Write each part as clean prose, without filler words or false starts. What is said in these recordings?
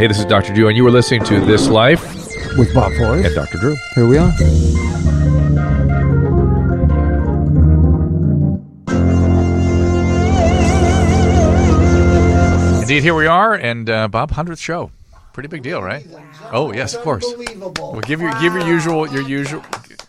Hey, this is Dr. Drew, and you were listening to This Life with Bob Forrest and Dr. Drew. Here we are. Indeed, here we are, and Bob, 100th show. Pretty big deal, right? Wow. Oh, yes, of course. Unbelievable. Well, give your usual.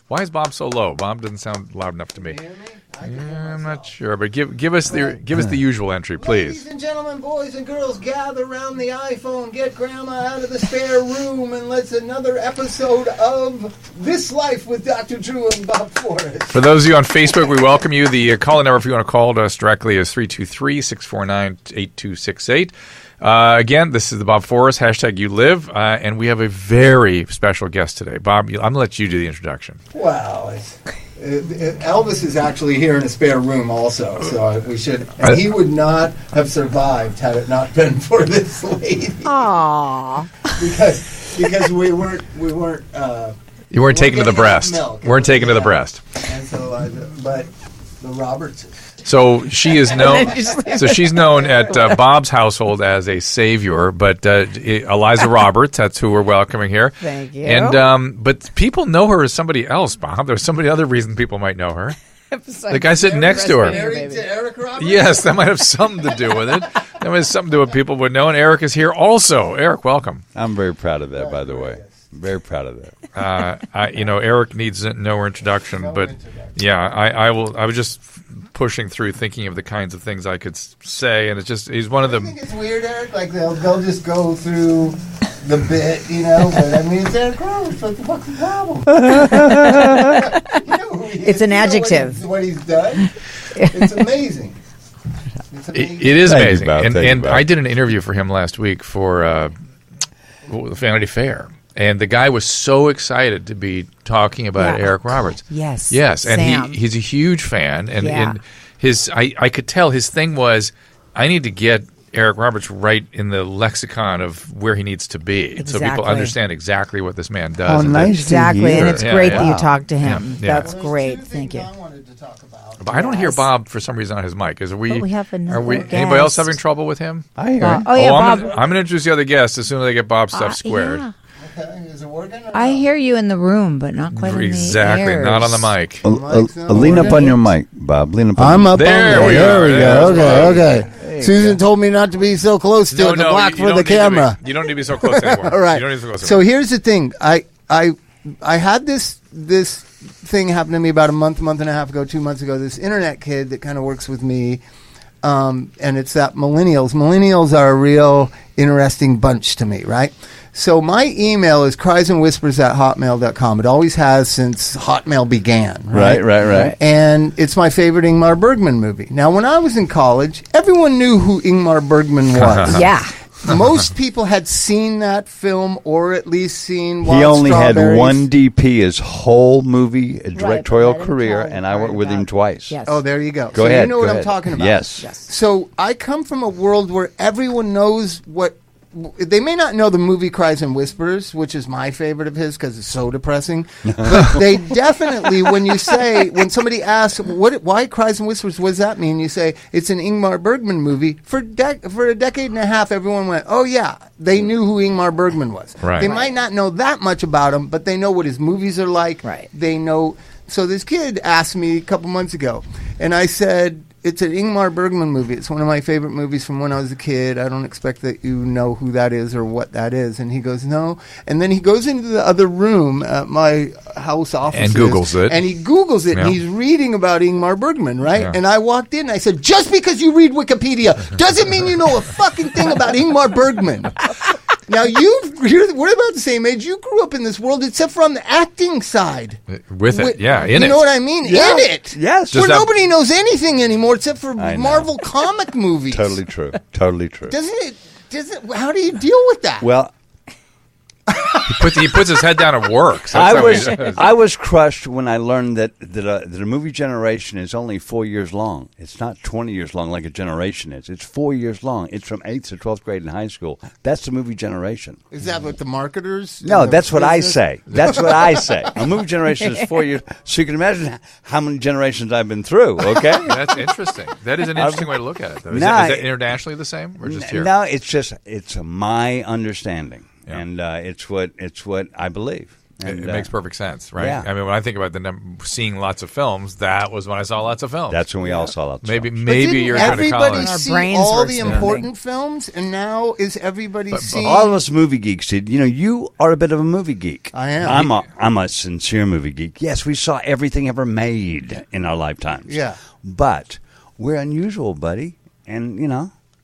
Why is Bob so low? Bob doesn't sound loud enough to me. Can you hear me? I'm not sure, but give us the usual entry, please. Ladies and gentlemen, boys and girls, gather around the iPhone, get Grandma out of the spare room, and let's another episode of This Life with Dr. Drew and Bob Forrest. For those of you on Facebook, we welcome you. The call-in number, if you want to call to us directly, is 323-649-8268. Again, this is the Bob Forrest, hashtag YOULIVE, and we have a very special guest today. Bob, I'm going to let you do the introduction. Wow. Elvis is actually here in a spare room also, so we should. And he would not have survived had it not been for this lady. Aww. Because we weren't. You weren't taken to the breast. Weren't taken to the breast. And so, but the Robertses. So she is known. So she's known at Bob's household as a savior, but Eliza Roberts, that's who we're welcoming here. Thank you. And but people know her as somebody else, Bob. There's somebody other reason people might know her. The guy sitting next to her. Married to Eric Roberts? Yes, that might have something to do with it. That might have something to do with what people would know. And Eric is here also. Eric, welcome. I'm very proud of that, by the way. Very proud of that. Eric needs no introduction, but yeah, I was just pushing through, thinking of the kinds of things I could say, and he's one of them. I think it's weird, Eric. Like they'll just go through the bit, but I mean, it's Eric Roberts. What the fuck's the problem? It's an adjective. What he's done. It's amazing. It is amazing. And Bob. I did an interview for him last week for the Vanity Fair. And the guy was so excited to be talking about Eric Roberts. Yes. And Sam. he's a huge fan. And I could tell his thing was, I need to get Eric Roberts right in the lexicon of where he needs to be, so people understand exactly what this man does. Oh, nice. Exactly, and it's great that you talked to him. Yeah. That's great. Thank you. I wanted to talk about. But I don't hear Bob for some reason on his mic. But we have another guest. Anybody else having trouble with him? I hear it. Oh, yeah, Bob. I'm going to introduce the other guest as soon as I get Bob's stuff squared. Yeah. Okay, is it working? I hear you in the room, but not quite Exactly, in the ears. not on the mic. Lean up on your mic, Bob. Lean up on I'm your up There on we there. are. We There's go. Okay. Susan told me not to be so close to it, to block for the camera. You don't need to be so close anymore. All right. You don't need to be so close So here's the thing. I had this thing happen to me about a month and a half ago, 2 months ago. This internet kid that kind of works with me, and it's that millennials. Millennials are a real interesting bunch to me, right? So my email is criesandwhispers@hotmail.com. It always has since Hotmail began. Right. And it's my favorite Ingmar Bergman movie. Now, when I was in college, everyone knew who Ingmar Bergman was. Yeah. Most people had seen that film or at least seen Wild He only had Strawberries. one DP his whole movie directorial Right, career, but and I worked with him twice. Yes. Oh, there you go. Go so ahead. you know go what ahead. I'm talking about. Yes. So I come from a world where everyone knows what... They may not know the movie Cries and Whispers, which is my favorite of his because it's so depressing. But they definitely, when somebody asks, why Cries and Whispers, what does that mean? You say, it's an Ingmar Bergman movie. For a decade and a half, everyone went, oh, yeah, they knew who Ingmar Bergman was. Right. They might not know that much about him, but they know what his movies are like. Right. They know. So this kid asked me a couple months ago, and I said, it's an Ingmar Bergman movie. It's one of my favorite movies from when I was a kid. I don't expect that you know who that is or what that is. And he goes, no. And then he goes into the other room at my house office. And Googles it. And he Googles it, Yeah. and he's reading about Ingmar Bergman, right? Yeah. And I walked in, and I said, just because you read Wikipedia doesn't mean you know a fucking thing about Ingmar Bergman. Now, we're about the same age. You grew up in this world, except for on the acting side. With it, in it. You know what I mean? Yeah. In it. Yes. Where Just that- nobody knows anything anymore except for I know. Marvel comic movies. Totally true. Totally true. Doesn't it? How do you deal with that? Well, He puts his head down and works. I was crushed when I learned that a movie generation is only 4 years long. It's not 20 years long like a generation is. It's 4 years long. It's from 8th to 12th grade in high school. That's the movie generation. Is that what the marketers? No, that's what I say. That's what I say. A movie generation is 4 years. So you can imagine how many generations I've been through. Okay, that's interesting. That is an interesting way to look at it. Though. Is that internationally the same, or just here? No, it's my understanding, and it's what I believe. And, it makes perfect sense, right? Yeah. I mean, when I think about seeing lots of films, that was when I saw lots of films. That's when we all saw lots of films. Maybe you're going to college. Everybody see all the important films, and now is everybody seeing... All of us movie geeks, Sid. You are a bit of a movie geek. I am. I'm a sincere movie geek. Yes, we saw everything ever made in our lifetimes. Yeah. But we're unusual, buddy. And,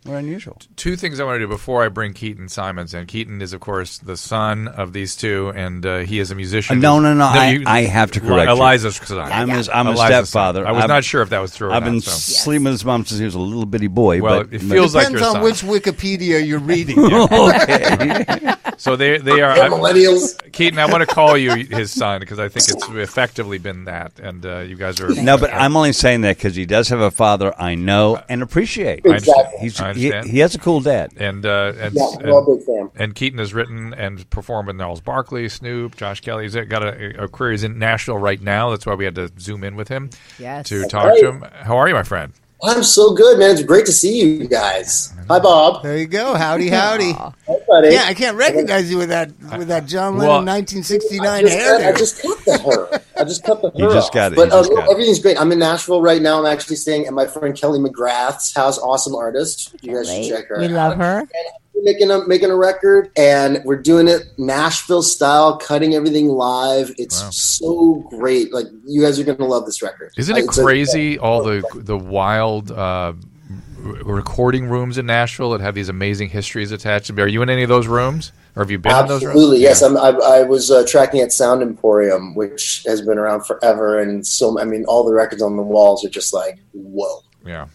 we're unusual. Two things I want to do before I bring Keaton Simons in. Keaton is, of course, the son of these two, and he is a musician. No. I have to correct Eliza's son. I'm a stepfather. I was not sure if that was true or I've been sleeping with his mom since he was a little bitty boy. Well, it feels like your son. Depends on which Wikipedia you're reading. Okay. So they are millennials. Keaton, I want to call you his son because I think it's effectively been that, and you guys are. No, but I'm only saying that because he does have a father I know and appreciate. Exactly. He has a cool dad. And we're all big fan. And Keaton has written and performed with Gnarls Barkley, Snoop, Josh Kelly. He's got a career. He's in Nashville right now. That's why we had to zoom in with him to talk to him. How are you, my friend? I'm so good, man. It's great to see you guys. Hi, Bob. There you go. Howdy, howdy. Hi, buddy. Yeah, I can't recognize you with that John Lennon 1969 hairdo. I just cut the hair. You just got it. But everything's great. I'm in Nashville right now. I'm actually staying at my friend Kelly McGrath's house. Awesome artist. You guys should check her out. We love her. And we're making a record, and we're doing it Nashville style, cutting everything live. It's so great. Like, you guys are going to love this record. Isn't it crazy? All the wild recording rooms in Nashville that have these amazing histories attached to them. Are you in any of those rooms, or have you been in those rooms? Absolutely, yes. I was tracking at Sound Emporium, which has been around forever, and all the records on the walls are just like, whoa. Yeah.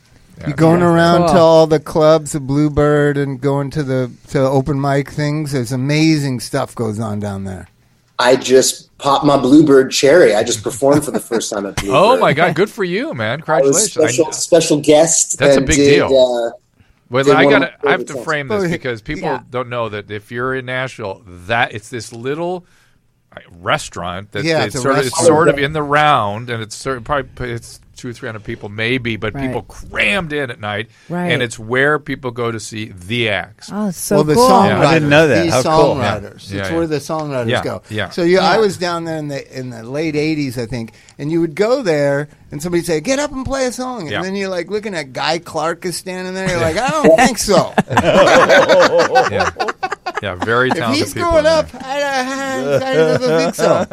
You going around to all the clubs, the Bluebird, and going to open mic things? There's amazing stuff goes on down there. I just popped my Bluebird cherry. I just performed for the first time at Bluebird. Oh my God! Good for you, man! Congratulations! Special guest. That's a big deal. Well, I have to frame this Oh, because people don't know that if you're in Nashville, that it's this little restaurant that it's sort of in the round, and it's probably 200 or 300 people maybe, but people crammed in at night, and it's where people go to see the acts. Oh, so well, the cool. songwriters, I didn't know that. These How cool. songwriters. It's where the songwriters go. Yeah. So I was down there in the late 80s, I think, and you would go there and somebody say, "Get up and play a song," and then you're like looking at Guy Clark is standing there. You're like, "I don't think so." Yeah, very talented if he's people. Growing up, I don't think so.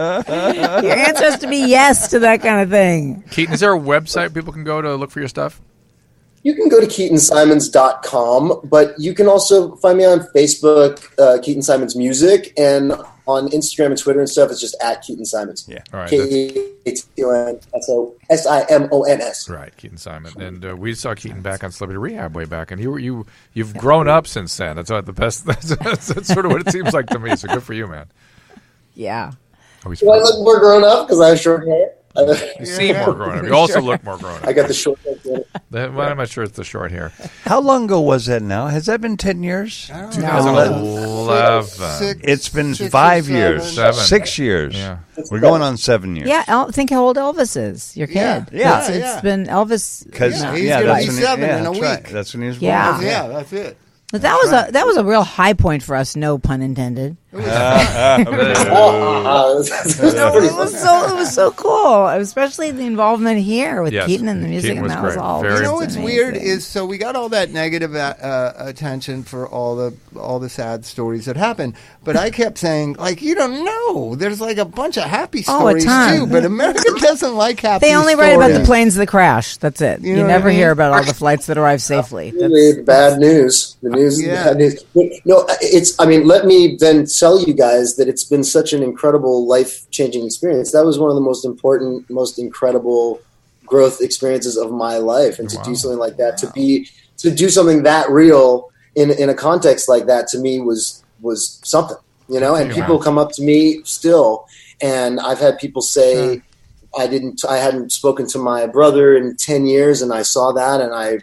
Your answer has to be yes to that kind of thing. Keaton, is there a website people can go to look for your stuff? You can go to KeatonSimons.com, but you can also find me on Facebook, Keaton Simons Music, and on Instagram and Twitter and stuff. It's just at Keaton Simons. Yeah, all right. KeatonSimons. Right, Keaton Simon, and we saw Keaton back on Celebrity Rehab way back, and you've grown up since then. That's what the best. That's sort of what it seems like to me. So good for you, man. Yeah. Do I look more grown up because I have short hair? You seem more grown up. You also look more grown up. I got the short hair. Well, I'm not sure it's the short hair. How long ago was that now? Has that been 10 years? 2011. It's been 5 years. 6 years. Yeah. We're going on 7 years. Yeah, think how old Elvis is. Your kid. Yeah. It's been Elvis. He's going to be 7 in a week. Right. That's when he was born. Yeah, that's it. But that was a real high point for us. No pun intended. It It was so cool, especially the involvement here with Keaton and the music. Keaton was and that was great. all. Very what's weird is so we got all that negative attention for all the sad stories that happened, but I kept saying you don't know. There's a bunch of happy stories too, but America doesn't like happy. They only stories. write about the planes that crash. That's it. You never hear about all the flights that arrive safely. Really bad news. The news is bad news. No, let me then tell you guys that it's been such an incredible life-changing experience. That was one of the most important, most incredible growth experiences of my life. And to do something like that, to do something that real in a context like that, to me was something. you know, and people come up to me still, and I've had people say, I hadn't spoken to my brother in 10 years, and I saw that, and I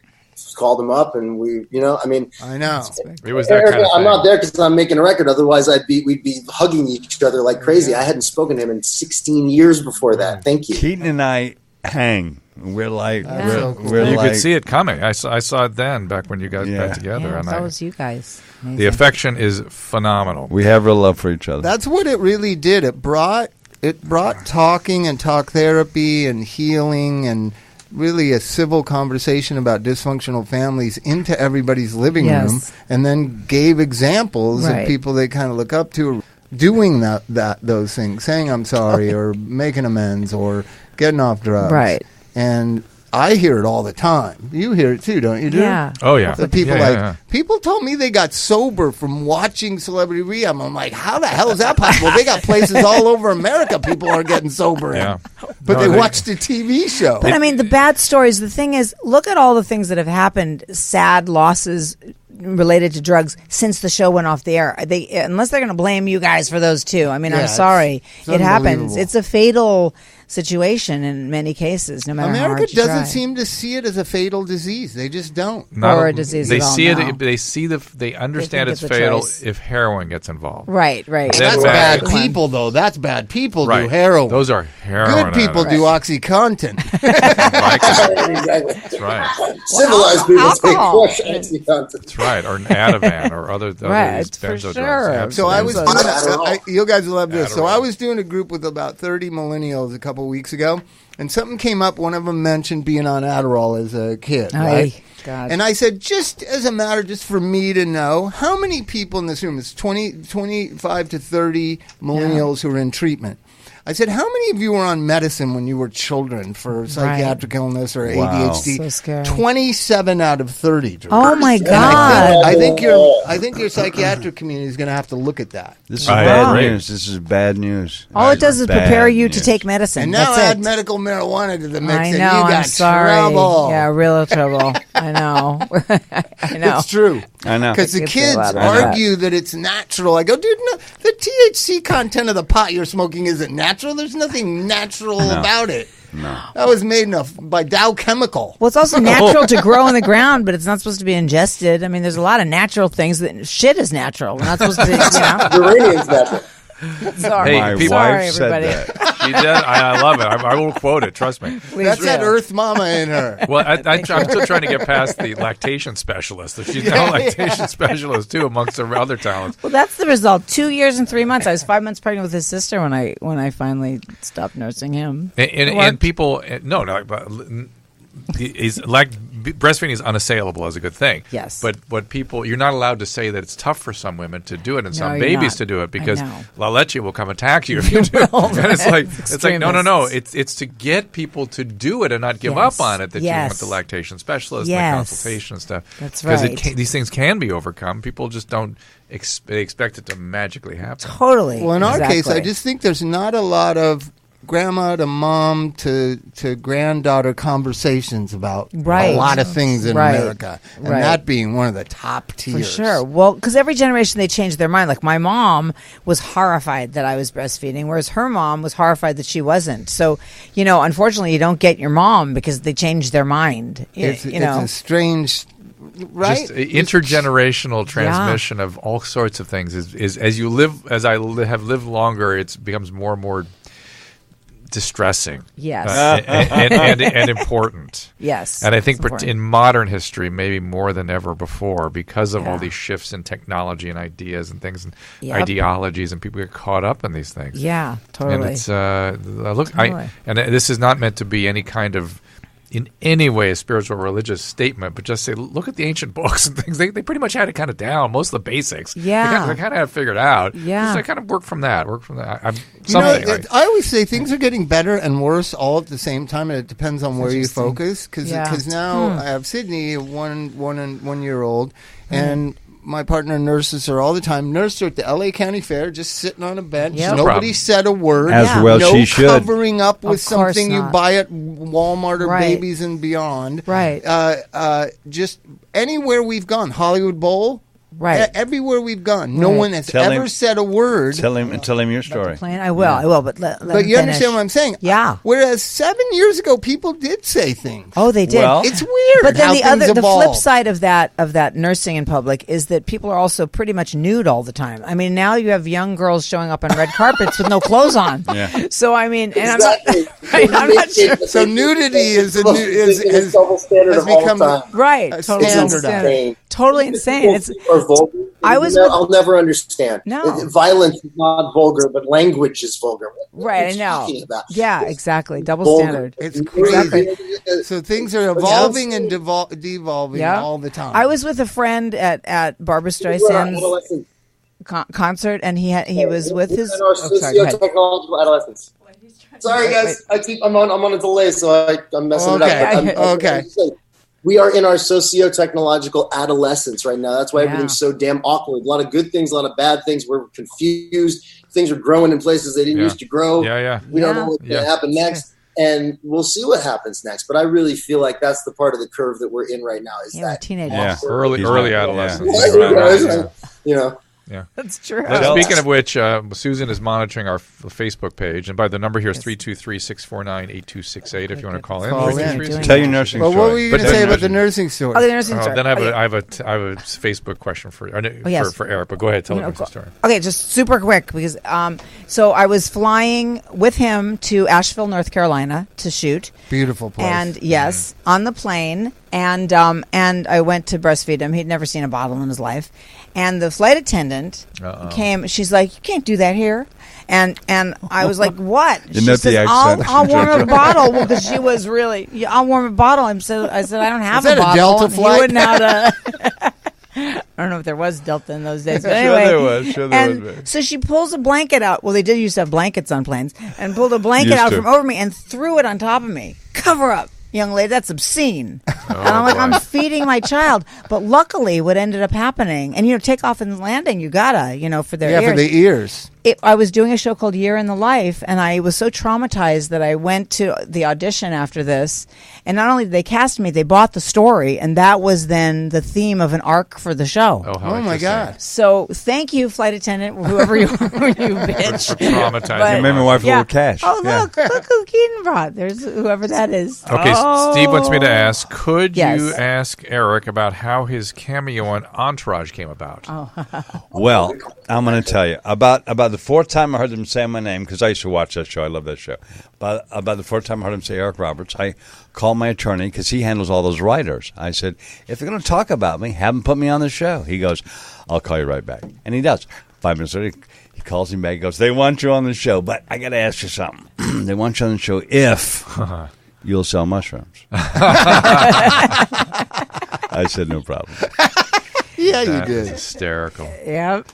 called him up, and we, you know, I mean, I know it was that kind of I'm thing. not there because I'm making a record. Otherwise, we'd be hugging each other like crazy. I hadn't spoken to him in 16 years before that. Thank you. Keaton and I hang. We're like, so cool. we're You like, could see it coming. I saw it then, back when you guys got together. Yeah, and that was you guys. Amazing. the affection is phenomenal. we have real love for each other. That's what it really did. It brought talking and talk therapy and healing and really a civil conversation about dysfunctional families into everybody's living room, and then gave examples of people they kind of look up to doing those things, saying I'm sorry or making amends or getting off drugs. Right. And I hear it all the time. You hear it too, don't you, Drew? Yeah. Oh yeah. The people Yeah. people told me they got sober from watching Celebrity Rehab. I'm like, how the hell is that possible? They got places all over America people are getting sober in. Yeah. But No, they they- watched a TV show. But I mean, the bad stories, the thing is, look at all the things that have happened, sad losses related to drugs since the show went off the air. Unless they're going to blame you guys for those too. I mean, Yeah, I'm sorry. it's It happens. unbelievable. It's a fatal situation in many cases, no matter how America hard you try. doesn't seem to see it as a fatal disease. They just don't. Or a disease They at all, see no. it. They understand think it's it's a fatal choice. if heroin gets involved. Right. That's That's bad. bad people, though. That's bad people do Right. heroin. Those are heroin. Good people do OxyContin. Exactly. That's right. Civilized people take alcohol. crush OxyContin. That's right. Or an Ativan or other Right, these for benzo sure. drugs. So I was Absolutely. doing, you guys love this. So Adderall. I was doing a group with about 30 millennials a couple weeks ago, and something came up. One of them mentioned being on Adderall as a kid, right? Ay, God. And I said, just as a matter, just for me to know, how many people in this room, it's 25 to 30 millennials who are in treatment. I said, how many of you were on medicine when you were children for psychiatric illness or Wow. ADHD? So scary. 27 out of 30. Drew. Oh my And God. I think your psychiatric community is going to have to look at that. This is I bad agree. news. This is bad news. All it does is Bad prepare you to news. take medicine. And now That's add it. medical marijuana to the mix, I and know. you got I'm sorry. trouble. Yeah, real trouble. I know. I know. It's true. I know. Because the Could say a kids lot about argue that it's natural. I go, dude, no, the THC content of the pot you're smoking isn't natural. There's nothing natural about it. No. That was made by Dow Chemical. Well, it's also natural to grow in the ground, but it's not supposed to be ingested. I mean, there's a lot of natural things that shit is natural. We're not supposed to, Uranium's natural. Sorry, Hey, My people- sorry, wife said everybody. that. She did. I love it. I will quote it. Trust me. Please That's do. that Earth Mama in her. Well, I'm still trying to get past the lactation specialist. She's now a lactation specialist too, amongst her other talents. Well, that's the result. 2 years and 3 months. I was 5 months pregnant with his sister when I finally stopped nursing him. And people, no, but breastfeeding is unassailable as a good thing. Yes. But what people, you're not allowed to say that it's tough for some women to do it and some you're babies not. to do it because I know. La Leche will come attack you if you do. And it's like no. It's to get people to do it and not give Yes. up on it that you want Yes. the lactation specialist, Yes. and the consultation and stuff. That's Because right. these things can be overcome. People just don't they expect it to magically happen. Totally. Well, in our case, I Exactly. just think there's not a lot of grandma to mom to granddaughter conversations about Right. a lot of things in Right. America, and Right. that being one of the top For tiers. sure. Well, because every generation they change their mind. Like my mom was horrified that I was breastfeeding, whereas her mom was horrified that she wasn't. So, unfortunately, you don't get your mom because they change their mind. It's a strange, right? Just intergenerational transmission of all sorts of things is as you live, as I have lived longer, it becomes more and more distressing. Yes. And important. Yes. And I think It's important. in modern history, maybe more than ever before, because of all Yeah. these shifts in technology and ideas and things and Yep. ideologies, and people get caught up in these things. Yeah, totally. And it's look, Totally. this is not meant to be any kind of, in any way, a spiritual religious statement, but just say, look at the ancient books and things. They pretty much had it kind of down, most of the basics. Yeah. they kind of had it figured out. Yeah. Just kind of work from that. I always say things are getting better and worse all at the same time, and it depends on where you interesting. focus. Because Yeah. now I have Sydney, a 1 year old, and my partner nurses her all the time. Nursed her at the LA County Fair, just sitting on a bench. Yep. No Nobody problem. said a word. As Yeah. well no she should. covering up with Of course something you not. buy at Walmart or Right. Babies and Beyond. Right. Just anywhere we've gone, Hollywood Bowl, Right. Everywhere we've gone, no one has ever said a word. Tell him your story. I will, but let But you understand what I'm saying? Yeah. Whereas 7 years ago, people did say things. Oh, they did. Well, It's weird. But then how the flip evolve. side of that nursing in public is that people are also pretty much nude all the time. I mean, now you have young girls showing up on red carpets with no clothes on. Yeah. So I mean, and Exactly. I'm not sure. So nudity is a double standard has of all become time. Right. a Totally standard. Insane. Totally insane. It's Or vulgar. I'll never understand. No. Violence is not vulgar, but language is vulgar. What right. are I you know. talking about? Yeah. Exactly. Double Vulgar. standard. It's crazy. Exactly. So things are evolving and devolving all the time. I was with a friend at Barbara Streisand's concert, and he was with his. In our socio-technological adolescence. Sorry, guys. I'm on a delay, so I'm messing it up. Okay. We are in our socio-technological adolescence right now. That's why everything's so damn awkward. A lot of good things, a lot of bad things. We're confused. Things are growing in places they didn't used to grow. We don't know what's going to happen next. And we'll see what happens next. But I really feel like that's the part of the curve that we're in right now. Is that teenagers? Early adolescence. You know. Yeah, that's true. Speaking of which, Susan is monitoring our Facebook page, and by the number here is 323-649-8268 if you want to call in. Tell your nursing story. What were you going to say about the nursing story? Oh, the nursing story. Then I have a Facebook question for Eric, but go ahead, tell the nursing story. Okay, just super quick because so I was flying with him to Asheville, North Carolina to shoot. Beautiful place. And yes, on the plane, and I went to breastfeed him. He'd never seen a bottle in his life. And the flight attendant came. She's like, "You can't do that here." And I was like, "What?" She says, "I'll warm a bottle." Well, because she was really, I'll warm a bottle. I said, "I don't have a bottle." A Delta flight? He wouldn't have to. I don't know if there was Delta in those days, but anyway. Sure there was. So she pulls a blanket out. Well, they did used to have blankets on planes, and pulled a blanket out from over me and threw it on top of me. Cover up. Young lady, that's obscene. And I'm like, I'm feeding my child. But luckily, what ended up happening, and takeoff and landing, you gotta, for their ears. Yeah, for the ears. I was doing a show called Year in the Life, and I was so traumatized that I went to the audition after this. And not only did they cast me, they bought the story, and that was then the theme of an arc for the show. Oh my God. So thank you, flight attendant, whoever you bitch. For traumatizing. You made my wife a little cash. Oh, look who Keaton brought. There's whoever that is. Okay, Steve wants me to ask, could you ask Eric about how his cameo on Entourage came about? Well, I'm going to tell you. About the fourth time I heard them say my name, because I used to watch that show. I love that show. But about the fourth time I heard him say Eric Roberts, I called my attorney, because he handles all those writers. I said, if they're going to talk about me, have them put me on the show. He goes, I'll call you right back. And he does. 5 minutes later, he calls me back. He goes, they want you on the show, but I got to ask you something. They want you on the show if you'll sell mushrooms. I said, no problem. Yeah, you did. Hysterical. Yep.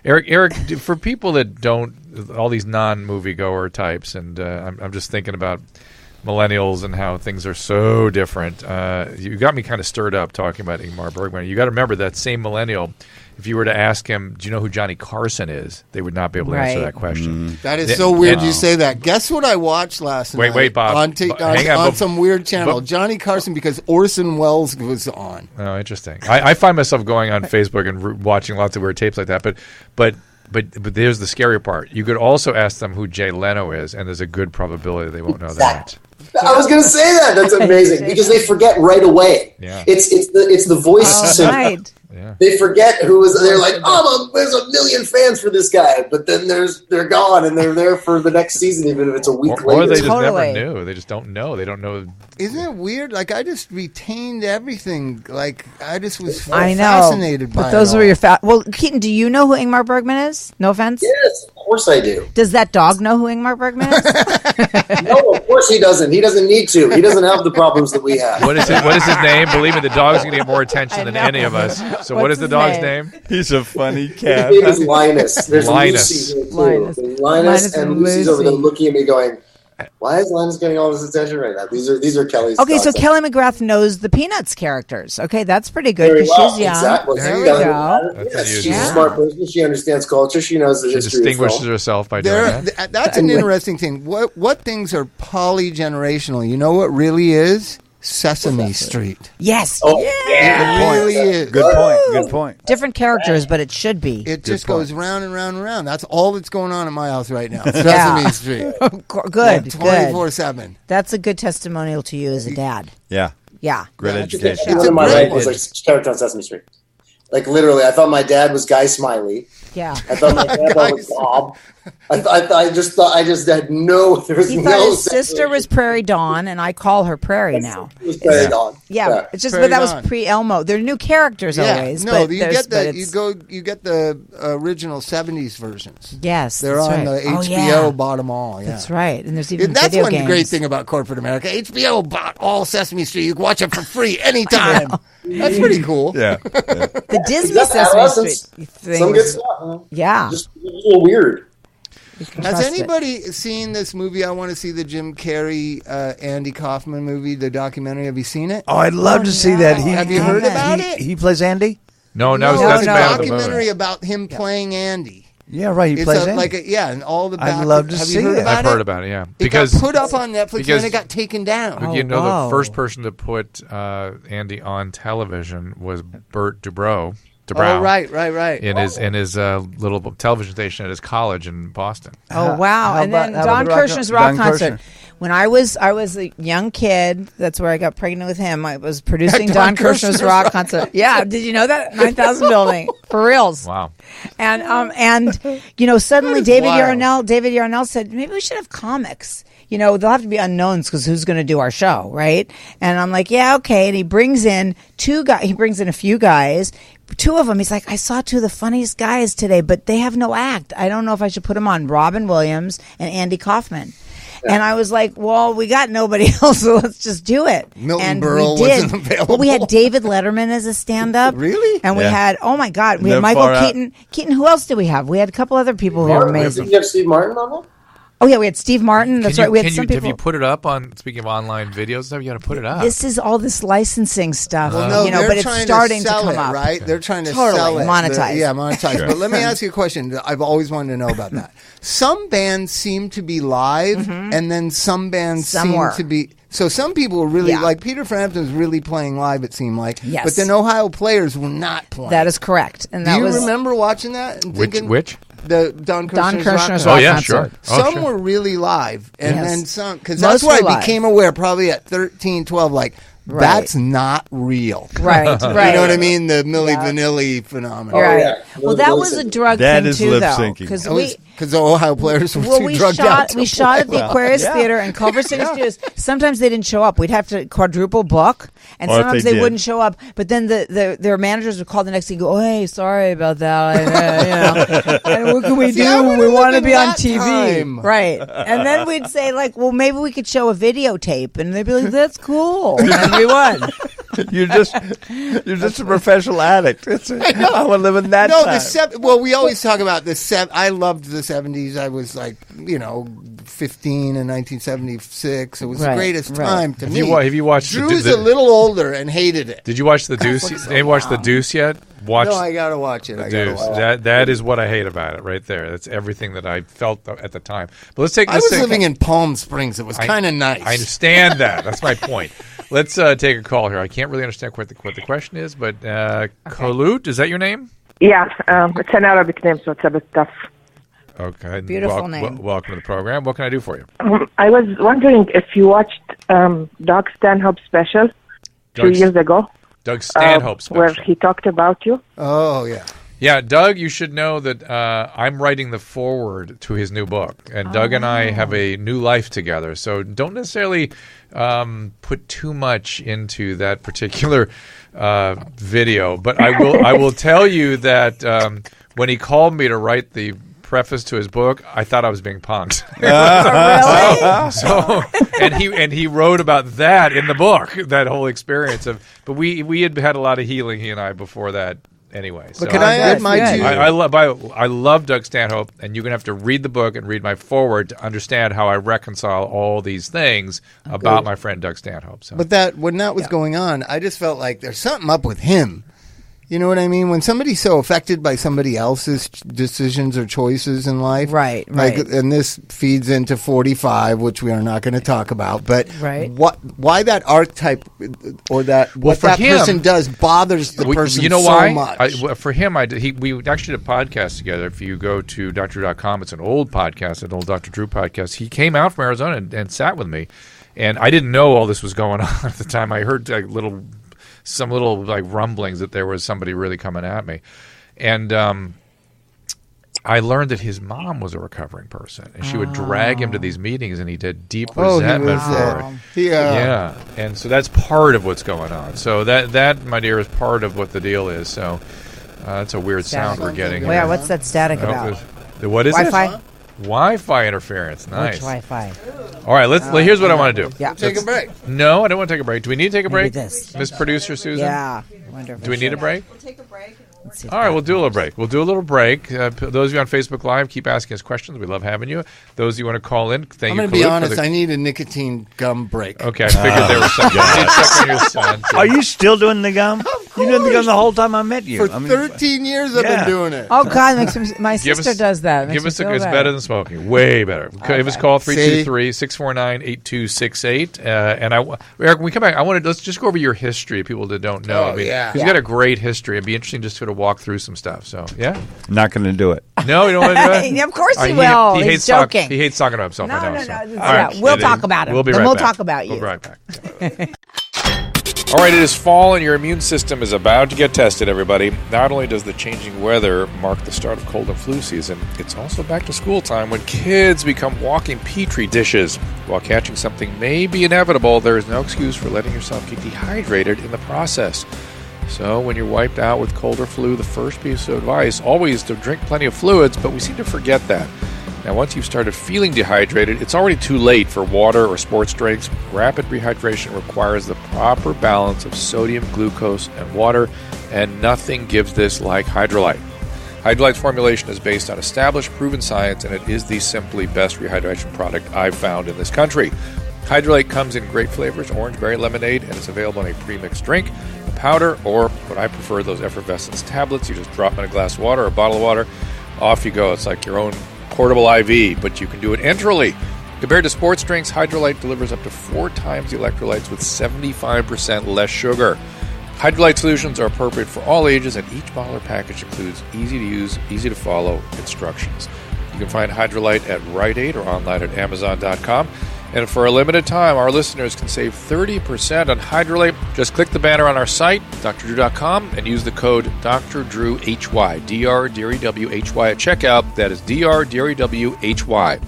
Eric, for people that don't, all these non-moviegoer types, and I'm just thinking about millennials and how things are so different. You got me kind of stirred up talking about Ingmar Bergman. You got to remember that same millennial, if you were to ask him, do you know who Johnny Carson is? They would not be able to answer that question. That is so weird you say that. Guess what I watched last night? Wait, Bob. On some weird channel. Johnny Carson, because Orson Welles was on. Oh, interesting. I find myself going on Facebook and watching lots of weird tapes like that. But there's the scary part. You could also ask them who Jay Leno is, and there's a good probability they won't know that. I was going to say that. That's amazing because they forget right away. Yeah. It's the voice syndrome. Right. Yeah. They forget who is. They're like, there's a million fans for this guy, but then they're gone and they're there for the next season, even if it's a week later. Or they just never knew. They just don't know. They don't know. Isn't it weird? Like I just retained everything. Like I just was fascinated by it. But those were your well, Keaton, do you know who Ingmar Bergman is? No offense. Yes, of course I do. Does that dog know who Ingmar Bergman is? No, of course he doesn't. He doesn't need to. He doesn't have the problems that we have. What is his name? Believe me, the dog's going to get more attention than any of us. So what is the dog's name? He's a funny cat. His name is Linus. There's Linus. Lucy here too. Linus and Lucy's over there looking at me going, why is Linus getting all this attention right now? These are Kelly's Okay, dogs. so Kelly McGrath knows the Peanuts characters. Okay, that's pretty good because she's young. Exactly. There we go. Yes, she's a smart person. She understands culture. She knows the history. She distinguishes herself by doing that. That's an interesting thing. What things are polygenerational? You know what really is? Sesame Street. Yes. Oh, yeah. It really is. Good point. Different characters, but it should be. It just goes round and round and round. That's all that's going on at my house right now. Sesame Street. Good. 24/7. That's a good testimonial to you as a dad. Yeah. Yeah. Great education. One of my life was like character on Sesame Street. Like literally, I thought my dad was Guy Smiley. Yeah. I thought my grandpa was Bob. I just had no. There was He no. thought his sister was Prairie Dawn, and I call her Prairie now. It was Prairie Dawn. Yeah, it's just, Prairie but that was Dawn. pre-Elmo. They're new characters always. No, but you there's- get but the it's- you get the original '70s versions. Yes, They're that's on right. the Oh, HBO. yeah. Bought them all. Yeah. That's right, and there's even That's video one games. great thing about corporate America. HBO bought all Sesame Street. You can watch it for free anytime. That's pretty cool. Yeah. The Disney That's Sesame adolescence. Street thing. Some good was- stuff. Huh? Yeah. Just a little weird. You can Has trust it. anybody seen this movie? I want to see the Jim Carrey, Andy Kaufman movie, the documentary. Have you seen it? Oh, I'd love to see that. Have you heard about it? He plays Andy? No, it's that's a bad. documentary about him playing Andy. Yeah, right. He It's plays Andy. and all the. I'd love to have see you heard it. about I've heard about it, yeah. It got put up on Netflix and because- then it got taken down. You know, wow. the first person to put Andy on television was Bert Dubrow. Oh, right. In his little television station at his college in Boston. Oh wow! How And about- then how about Don the rock- Kirshner's rock Don concert. Kirshner? When I was a young kid, that's where I got pregnant with him. I was producing Don Don Kirshner's rock concert. Yeah, did you know that 9,000 building for reals? Wow. And suddenly David Yarnell said maybe we should have comics. They'll have to be unknowns because who's going to do our show, right? And I'm like, yeah, okay. And he brings in a few guys. Two of them, he's like, I saw two of the funniest guys today, but they have no act. I don't know if I should put them on. Robin Williams and Andy Kaufman. And I was like, well, we got nobody else, so let's just do it. Milton and Berle we did. wasn't available. Well, we had David Letterman as a stand-up. Really? And we Yeah. had, oh my God, we Never had Michael far out. Keaton. Keaton, who else did we have? We had a couple other people who were amazing. Did you have Steve Martin on that? Oh, yeah, we had Steve Martin. That's right. We had some Have people. you put it up on, speaking of online videos, stuff? You got to put it up. This is all this licensing stuff, Well, no, they're but it's trying starting to sell come it, up. right? They're trying to Totally. sell it. Monetize. Monetize. But let me ask you a question that I've always wanted to know about that. Some bands seem to be live, and then some bands Some seem were. to be. So some people were really, Yeah. like Peter Frampton was really playing live, it seemed like. Yes. But then Ohio Players were not playing. That is correct. And Do that you was remember watching that? And thinking, Which? The Don Kirshner's Kirshner's rock Oh, yeah, concert. sure. Some sure. were really live, and Yes. then some, because Most that's where were I live. became aware, probably at 13, 12, like, Right. that's not real. Right, right. You know what I mean? The Milli Vanilli phenomenon. Right. yeah. Well, that was a drug That thing is too, lip though, syncing. because Because the Ohio Players were too we drugged out. shot at the Aquarius yeah. Theater and Culver City Studios. Sometimes they didn't show up. We'd have to quadruple book, and Or if sometimes they they did. wouldn't show up. But then their managers would call the next day and go, "Oh, hey, sorry about that. And what can we See, I do? would've We want to been be on that TV, time. right?" And then we'd say like, "Well, maybe we could show a videotape," and they'd be like, "That's cool," and we won. You're just a professional addict. I want to live in that No, time. well, we always talk about the I loved the 70s. I was like, 15 in 1976. It was the Right, greatest right. time to Have me. you watched Drew's a little older and hated it. Did you watch The Deuce? Have you watched The Deuce yet? Watch No, I gotta watch it. I gotta Deuce. watch it. That is what I hate about it right there. That's everything that I felt at the time. But let's take. I was living in Palm Springs. It was kind of nice. I understand that. That's my point. Let's take a call here. I can't really understand what the question is, but Kolut, is that your name? Yeah, it's an Arabic name, so it's a bit tough. Okay. Beautiful name. Welcome to the program. What can I do for you? I was wondering if you watched Doug Stanhope's special 2 years ago, Doug Stanhope special. where he talked about you. Oh, yeah. Yeah, Doug, you should know that I'm writing the foreword to his new book, and Doug and I have a new life together. So don't necessarily put too much into that particular video, but I will tell you that when he called me to write the preface to his book, I thought I was being punked. And he wrote about that in the book, that whole experience of. But we had a lot of healing, he and I, before that. Anyway, so But can I add my good. two? I love Doug Stanhope, and you're gonna have to read the book and read my foreword to understand how I reconcile all these things about my friend Doug Stanhope. So But when that was going on, I just felt like there's something up with him. You know what I mean? When somebody's so affected by somebody else's decisions or choices in life. Right. And this feeds into 45, which we are not going to talk about. But right. Why that archetype or that what that person does bothers the person so much. For him, we actually did a podcast together. If you go to drdrew.com, it's an old podcast, an old Dr. Drew podcast. He came out from Arizona and sat with me. And I didn't know all this was going on at the time. I heard some little rumblings that there was somebody really coming at me. And I learned that his mom was a recovering person. And she would drag him to these meetings, and he did deep resentment for it. Yeah. And so that's part of what's going on. So that, my dear, is part of what the deal is. So that's a weird sound we're getting. Yeah, what's that static about? What is Wi-Fi? it? Wi-Fi interference. Nice. Which Wi-Fi? All right, here's what I want to do. Yeah. Take a break. No, I don't want to take a break. Do we need to take a break? This. Miss Producer Susan? Yeah. Do we need a break? We'll take a break. All right, we'll do a little break. Those of you on Facebook Live, keep asking us questions. We love having you. Those of you want to call in, thank you. I'm going to be honest. I need a nicotine gum break. Okay, I figured there was something. I need to check on your son. Are you still doing the gum? You did the gum the whole time I met you. For 13 years I've been doing it. Oh, God, my sister does that. It's better than smoking. Way better. Okay. Give us a call, 323-649-8268. And Eric, when we come back, let's just go over your history, people that don't know. He's got a great history. It'd be interesting just to sort of walk through some stuff. So, yeah? Not going to do it. No, you don't want to do it? Of course he will. He He's joking. He hates talking about himself. No. Right. We'll talk about him. We'll be right back. We'll talk about you. We'll be right back. All right, it is fall and your immune system is about to get tested, everybody. Not only does the changing weather mark the start of cold and flu season, it's also back to school time when kids become walking petri dishes. While catching something may be inevitable, there is no excuse for letting yourself get dehydrated in the process. So when you're wiped out with cold or flu, the first piece of advice, always to drink plenty of fluids, but we seem to forget that. Now, once you've started feeling dehydrated, it's already too late for water or sports drinks. Rapid rehydration requires the proper balance of sodium, glucose, and water, and nothing gives this like Hydrolyte. Hydrolyte's formulation is based on established, proven science, and it is the simply best rehydration product I've found in this country. Hydrolyte comes in great flavors, orange, berry, lemonade, and it's available in a pre-mixed drink, a powder, or what I prefer, those effervescence tablets. You just drop them in a glass of water or a bottle of water. Off you go. It's like your own portable IV, but you can do it enterally. Compared to sports drinks, Hydrolyte delivers up to 4 times the electrolytes with 75% less sugar. Hydrolyte solutions are appropriate for all ages, and each bottle or package includes easy-to-use, easy-to-follow instructions. You can find Hydrolyte at Rite Aid or online at Amazon.com. And for a limited time, our listeners can save 30% on Hydrolyte. Just click the banner on our site, drdrew.com, and use the code DRDREWHY, DRDREWHY at checkout. That is DRDREWHY.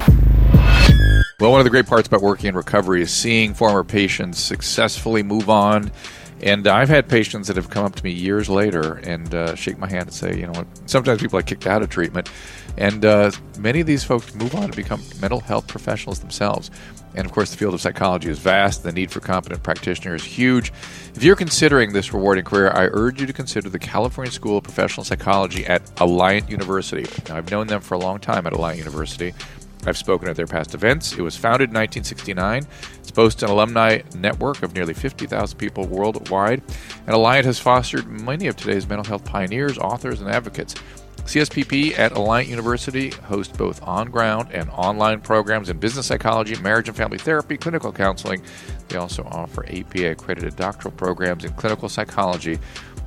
Well, one of the great parts about working in recovery is seeing former patients successfully move on. And I've had patients that have come up to me years later and shake my hand and say, you know what, sometimes people are kicked out of treatment. And many of these folks move on to become mental health professionals themselves. And, of course, the field of psychology is vast. The need for competent practitioners is huge. If you're considering this rewarding career, I urge you to consider the California School of Professional Psychology at Alliant University. Now, I've known them for a long time at Alliant University. I've spoken at their past events. It was founded in 1969. It's boasts an alumni network of nearly 50,000 people worldwide. And Alliant has fostered many of today's mental health pioneers, authors, and advocates. CSPP at Alliant University hosts both on-ground and online programs in business psychology, marriage and family therapy, clinical counseling. They also offer APA-accredited doctoral programs in clinical psychology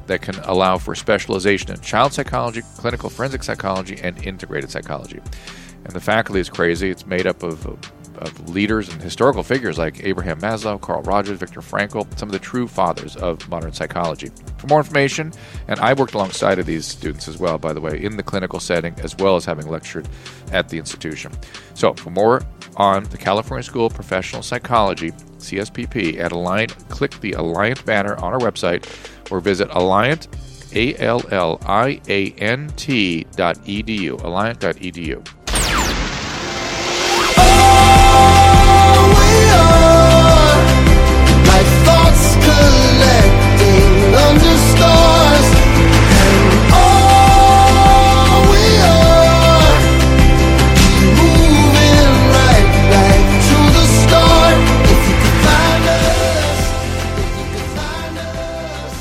that can allow for specialization in child psychology, clinical forensic psychology, and integrated psychology. And the faculty is crazy. It's made up of leaders and historical figures like Abraham Maslow, Carl Rogers, Viktor Frankl, some of the true fathers of modern psychology. For more information, and I worked alongside of these students as well, by the way, in the clinical setting, as well as having lectured at the institution. So for more on the California School of Professional Psychology, CSPP, at Alliant, click the Alliant banner on our website or visit Alliant, ALLIANT.edu, alliant.edu. Under stars, and all we are, moving right back to the start. If you could find us, if you could find us,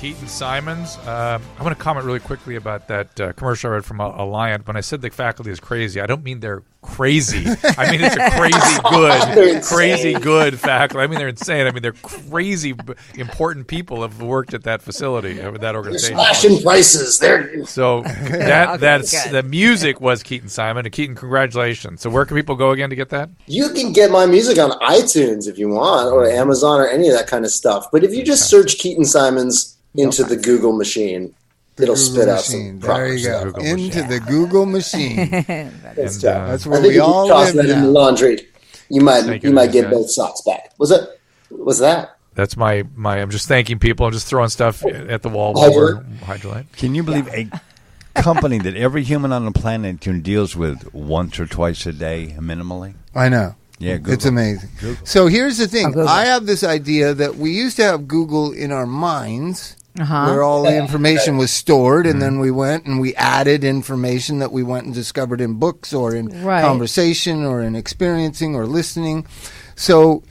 Keaton Simons. I want to comment really quickly about that commercial I read from Alliant. When I said the faculty is crazy, I don't mean they're crazy. I mean it's a crazy good faculty. I mean they're insane. I mean they're crazy important people have worked at that facility, at that organization. They're slashing prices. So that's the music was Keaton Simon. And Keaton, congratulations. So where can people go again to get that? You can get my music on iTunes if you want, or Amazon, or any of that kind of stuff. But if you just search Keaton Simons into the Google machine, it'll spit out some There you go. Google Into the Google machine. That's where we all live that in the now. laundry. You might get guys. both socks back. Was that? That's my I'm just thanking people. I'm just throwing stuff at the wall. Hydrolite. Can you believe a company that every human on the planet deals with once or twice a day minimally? I know. Yeah, Google. It's amazing. Google. So here's the thing. I have this idea that we used to have Google in our minds where all the information was stored, and then we went and we added information that we went and discovered in books or in conversation or in experiencing or listening. So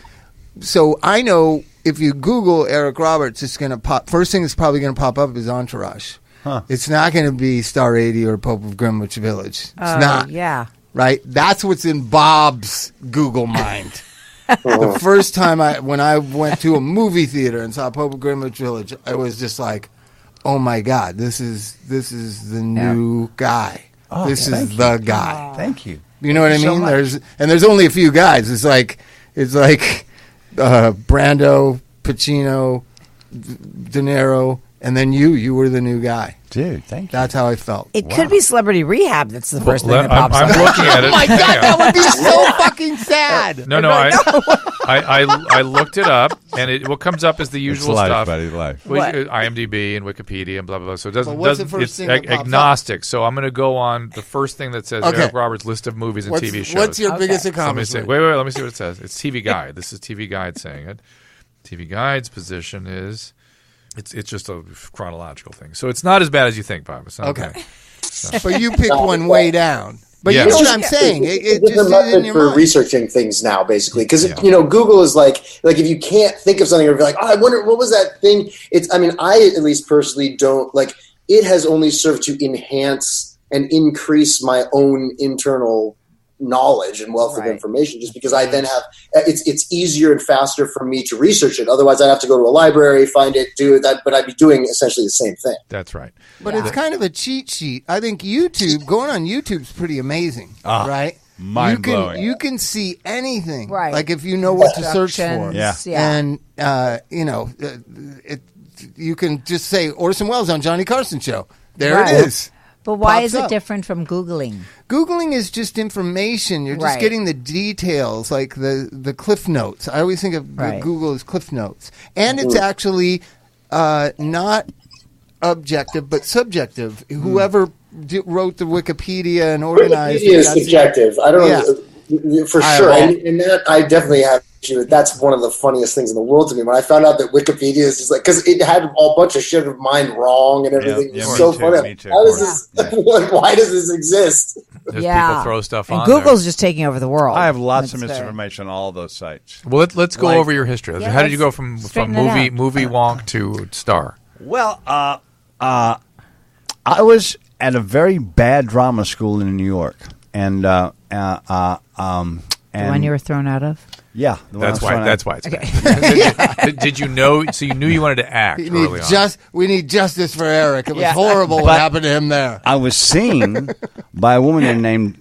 I know if you Google Eric Roberts, it's going to pop. First thing that's probably going to pop up is Entourage. Huh. It's not going to be Star 80 or Pope of Greenwich Village. It's not. Yeah. Right? That's what's in Bob's Google mind. The first time when I went to a movie theater and saw Pope of Greenwich Village, I was just like, oh my God, this is the new guy. Oh, this is the guy. Thank you. You know what I mean? So There's only a few guys. It's like Brando, Pacino, De Niro, and then you were the new guy. Dude, thank you. That's how I felt. It could be Celebrity Rehab. That's the first thing that pops I'm up. looking at it. Oh my God, that would be so fucking sad. No, I looked it up, and what comes up is the usual it's life, stuff. buddy, life. IMDb and Wikipedia and blah blah blah. So it doesn't. What's the first it's thing that pops agnostic. So I'm going to go on the first thing that says Eric Roberts' list of movies and TV shows. What's your biggest Let me see. accomplishment? Wait. Let me see what it says. It's TV Guide. This is TV Guide saying it. TV Guide's position is. It's just a chronological thing. So it's not as bad as you think, Bob. It's not okay. But you picked one way down. But Yeah. you know what I'm saying. It It's just a is in method your for mind. researching things now, basically, because Google is like if you can't think of something or be like, oh, I wonder what was that thing. I at least personally don't like. It has only served to enhance and increase my own internal knowledge and wealth of information, just because I then have it's easier and faster for me to research it. Otherwise I'd have to go to a library, find it, do that, but I'd be doing essentially the same thing. That's right. But it's kind of a cheat sheet. I think going on YouTube's pretty amazing, right? Mind-blowing. You can see anything, Right. like if you know what to search for. Yeah. And you can just say Orson Welles on Johnny Carson show. There Right. it is. But why Pops is it up. different from Googling? Googling is just information. You're just Right. getting the details, like the Cliff Notes. I always think of Google as Cliff Notes. And it's actually not objective, but subjective. Whoever wrote the Wikipedia and organized Wikipedia is subjective. I don't know for sure. And that I definitely have. That's one of the funniest things in the world to me. When I found out that Wikipedia is just because it had a bunch of shit of mine wrong and everything. Yeah, It's so funny. me too. How does this? Why does this exist? There's people throw stuff and on Google's there. just taking over the world. I have lots of That's misinformation on all those sites. Well, let's go Like- over your history. Yeah, How did you go let's from straighten it movie wonk to star? Well, I was at a very bad drama school in New York, and the one you were thrown out of? yeah, the one I was trying to- That's why it's bad. Did you know? So you knew you wanted to act early on. We need justice for Eric. It was Yeah. horrible what But- happened to him there. I was seen by a woman there named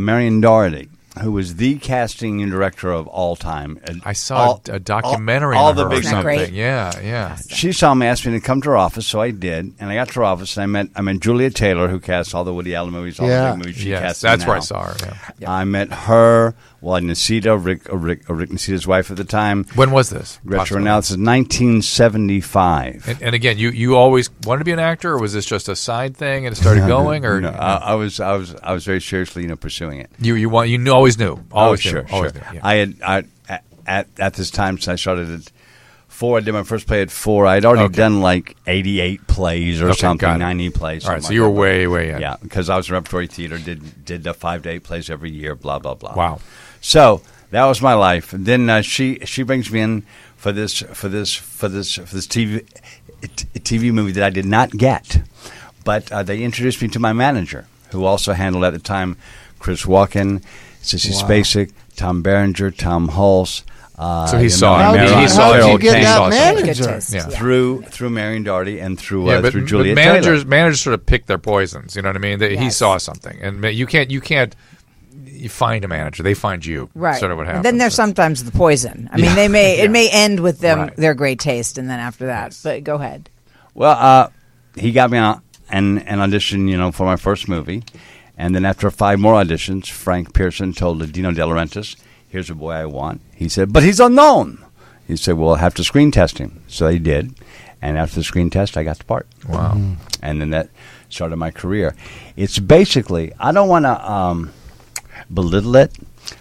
Marion Doherty, who was the casting director of all time. I saw a documentary all on the her big or Isn't that something. great? Yeah. She saw me, asked me to come to her office, so I did. And I got to her office, and I met Julia Taylor, who casts all the Woody Allen movies, all the big movies she Yes, casts. that's where I now. saw her. Yeah. I met her, Nacita, Rick Nacita's wife at the time. When was this? Retro now, this is 1975. And again, you always wanted to be an actor, or was this just a side thing and it started going? Or No, I was very seriously pursuing it. you always knew. Always knew. Sure. Always knew. Yeah. I had at this time, since I started at 4, I did my first play at 4. I'd already done like 88 plays or Okay, got something, it. 90 plays. All right, something so you were like that. way in. Yeah, because I was in repertory theater, did 5 to 8 plays every year, blah blah blah. Wow. So that was my life. And then she brings me in for this TV TV movie that I did not get. But they introduced me to my manager, who also handled at the time Chris Walken, Sissy Spacek, Tom Berenger, Tom Hulse. So he saw it. How did you get that manager? Through Marion Darty and through Juliet Taylor. Taylor. Managers sort of pick their poisons. You know what I mean? He saw something, and you can't. You find a manager; they find you. Right. Sort of what happens. And then there's sometimes the poison. I mean, it may end with them their great taste, and then after that. Yes. But go ahead. Well, he got me on an audition, for my first movie, and then after 5 more auditions, Frank Pearson told Dino De Laurentiis, "Here's a boy I want." He said, "But he's unknown." He said, "Well, I'll have to screen test him." So they did, and after the screen test, I got the part. Wow! And then that started my career. It's basically, I don't want to belittle it,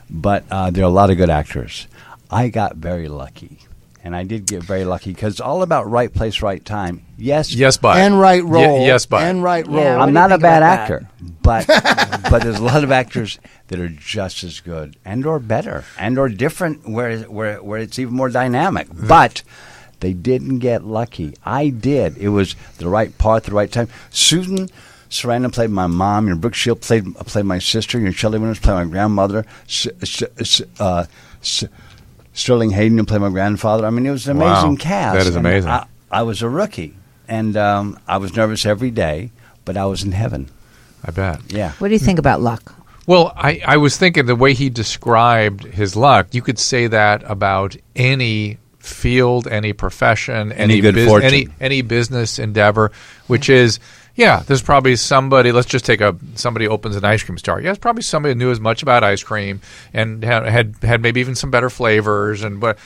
but there are a lot of good actors. I got very lucky. And I did get very lucky because it's all about right place, right time. Yes, but. And right role. Yes, but. And right role. Yeah, I'm not a bad actor, but there's a lot of actors that are just as good and or better and or different where it's even more dynamic. But they didn't get lucky. I did. It was the right part, the right time. Susan Sarandon played my mom. Your Brooke Shield played my sister. Your Shelley Winters played my grandmother. Sterling Hayden played my grandfather. I mean, it was an amazing cast. That is amazing. I was a rookie, and I was nervous every day, but I was in heaven. I bet. Yeah. What do you think about luck? Well, I was thinking the way he described his luck, you could say that about any field, any profession, any good fortune, any business endeavor, which is. Yeah, there's probably somebody. Let's just take somebody opens an ice cream store. Yeah, it's probably somebody who knew as much about ice cream and had maybe even some better flavors. But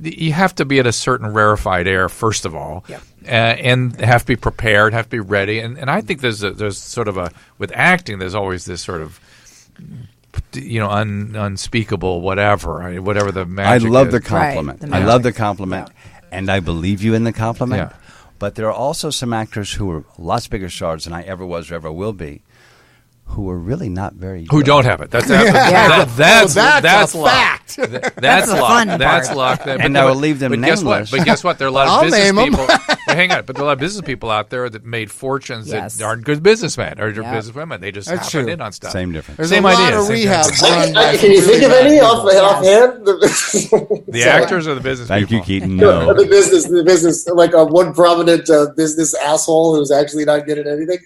you have to be at a certain rarefied air first of all, and have to be prepared, have to be ready. And I think there's sort of with acting. There's always this sort of unspeakable whatever the magic. I love is. the compliment. Right, I love the compliment, and I believe you in the compliment. Yeah. But there are also some actors who are lots bigger stars than I ever was or ever will be, who are really not very who good. don't have it. That's that's luck. fact. That's the luck. fun That's part. luck. And I will leave them nameless. But guess what? There are a lot of I'll business name 'em. people. Well, hang on. But there are a lot of business people out there that made fortunes that aren't good businessmen or businesswomen. They just That's happen true. in on stuff. Same difference. There's Same a lot idea. of Same rehabs run by Can you think of any offhand? The actors or the business Thank people? you, Keaton. No, No. the business, like one prominent business asshole who's actually not good at anything.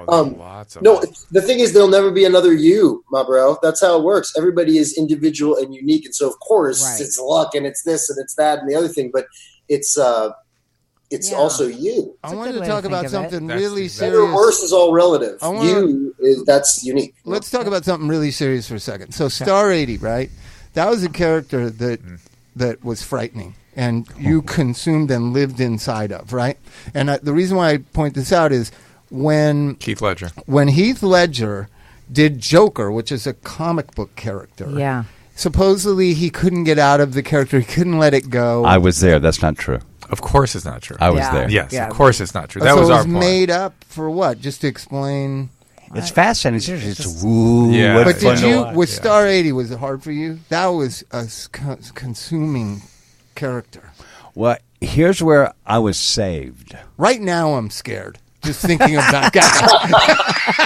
Lots of No, the thing is, there'll never be another you, my bro. That's how it works. Everybody is individual and unique, and so of course it's luck and it's this and it's that and the other thing, but it's also you. I wanted to talk about something That's really the- serious. Better or worse is all relative. wanna- That's unique. Let's talk about something really serious for a second. So, Star 80, right? That was a character that was frightening, and you consumed and lived inside of, right? And the reason why I point this out is when Heath Ledger. Heath Ledger did Joker, which is a comic book character. Yeah. Supposedly he couldn't get out of the character. He couldn't let it go. I was there. That's not true. Of course, it's not true. I was there. Yes, Yeah. of course, it's not true. So That was it our was point. made up for what? Just to explain. It's fascinating. Seriously, it's woo. Yeah. what But fun. did you, watch, with yeah. Star 80, was it hard for you? That was a consuming character. Well, here's where I was saved. Right now, I'm scared. Just thinking about that.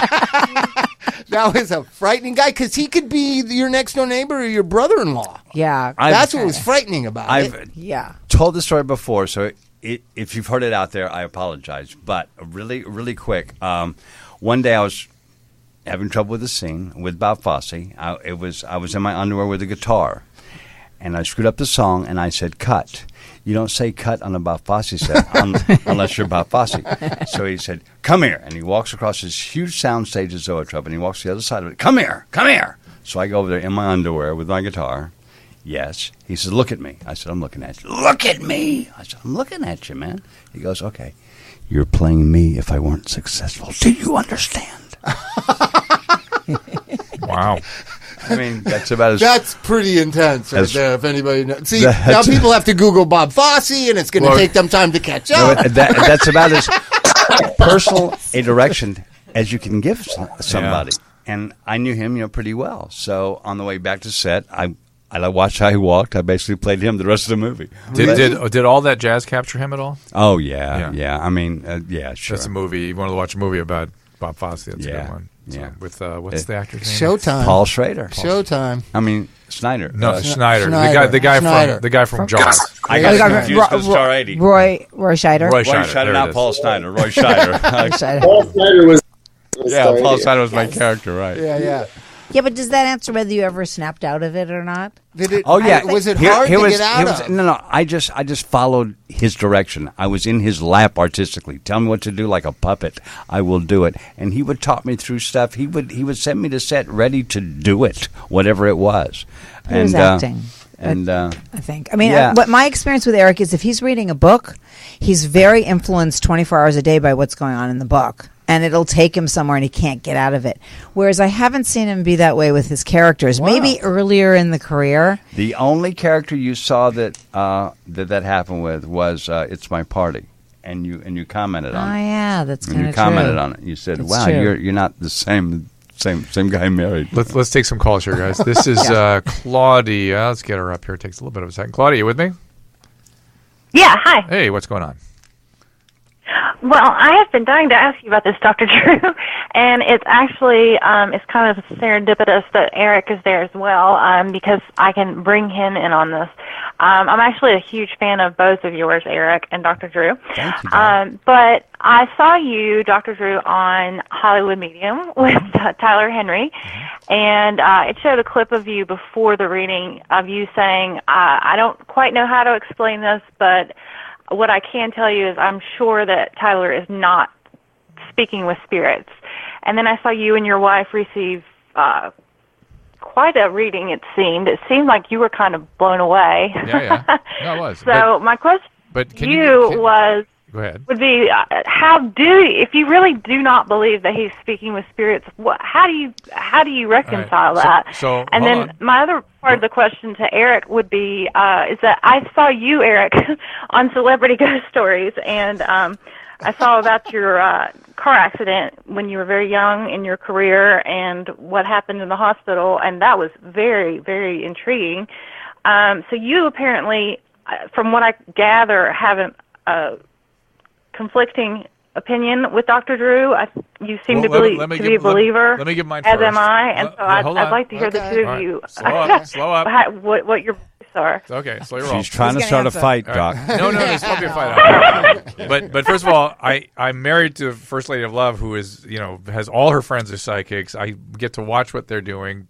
That was a frightening guy because he could be your next door neighbor or your brother-in-law. Yeah. That's what was frightening about it. I've Yeah. told the story before, so if you've heard it out there, I apologize. But really, really quick, one day I was having trouble with the scene with Bob Fosse. I was in my underwear with a guitar, and I screwed up the song, and I said, cut. You don't say cut on a Bob Fosse set unless you're Bob Fosse. So he said, come here. And he walks across this huge sound stage at Zoetrope, and he walks to the other side of it. Come here. Come here. So I go over there in my underwear with my guitar. Yes. He says, look at me. I said, I'm looking at you. Look at me. I said, I'm looking at you, man. He goes, okay. You're playing me if I weren't successful. Do you understand? Wow. I mean, that's about as... That's pretty intense right As- there, if anybody knows. See, That's- now people have to Google Bob Fosse, and it's going to take them time to catch No, up. that's about as personal a direction as you can give somebody. And I knew him, pretty well. So on the way back to set, I I watched how he walked. I basically played him the rest of the movie. Did all that jazz capture him at all? Oh, yeah. I mean, sure. That's a movie. You want to watch a movie about Bob Fosse? That's a good one. Yeah. With what's the actor's name? Showtime. Paul Schrader. Showtime. I mean, Snyder. No, Schneider. Schneider. The guy from Jaws. I got confused because Star 80. Roy Scheider. Roy Scheider, Scheider, not Paul Snyder. Roy Scheider. Paul Snyder was Paul Snyder was my character, right? Yeah. Yeah, but does that answer whether you ever snapped out of it or not? Did it? Oh yeah, Was it hard to get out of? No. I just followed his direction. I was in his lap artistically. Tell me what to do like a puppet. I will do it. And he would talk me through stuff. He would send me to set ready to do it, whatever it was. He was acting. And I think. I mean, what my experience with Eric is, if he's reading a book, he's very influenced 24 hours a day by what's going on in the book. And it'll take him somewhere and he can't get out of it. Whereas I haven't seen him be that way with his characters. Wow. Maybe earlier in the career. The only character you saw that happened with was It's My Party. And you commented on it. Oh, yeah, that's kind of true. And you commented on it. You said, that's wow, true. you're not the same guy married. Let's take some calls here, guys. This is Claudia. Let's get her up here. It takes a little bit of a second. Claudia, you with me? Yeah, hi. Hey, what's going on? Well, I have been dying to ask you about this, Dr. Drew, and it's actually it's kind of serendipitous that Eric is there as well, because I can bring him in on this. I'm actually a huge fan of both of yours, Eric and Dr. Drew. Thank you, but I saw you, Dr. Drew, on Hollywood Medium with Tyler Henry, and it showed a clip of you before the reading of you saying, I don't quite know how to explain this, but what I can tell you is I'm sure that Tyler is not speaking with spirits. And then I saw you and your wife receive quite a reading, it seemed. It seemed like you were kind of blown away. Yeah. No, it was. So my question to you go ahead. would be, if you really do not believe that he's speaking with spirits, how do you reconcile that? So and then my other part of the question to Eric would be, is that I saw you, Eric, on Celebrity Ghost Stories, and I saw about your car accident when you were very young in your career and what happened in the hospital, and that was very, very intriguing. So you apparently, from what I gather, have a conflicting opinion with Dr. Drew. You seem to be a believer. Let me give mine as first. am I, and so I'd like to hear the two of you. Slow up. What your beliefs are. Okay, slow your roll. She's trying to start a fight, Doc. No, this won't be a fight. But first of all, I'm married to First Lady of Love, who is has all her friends as psychics. I get to watch what they're doing,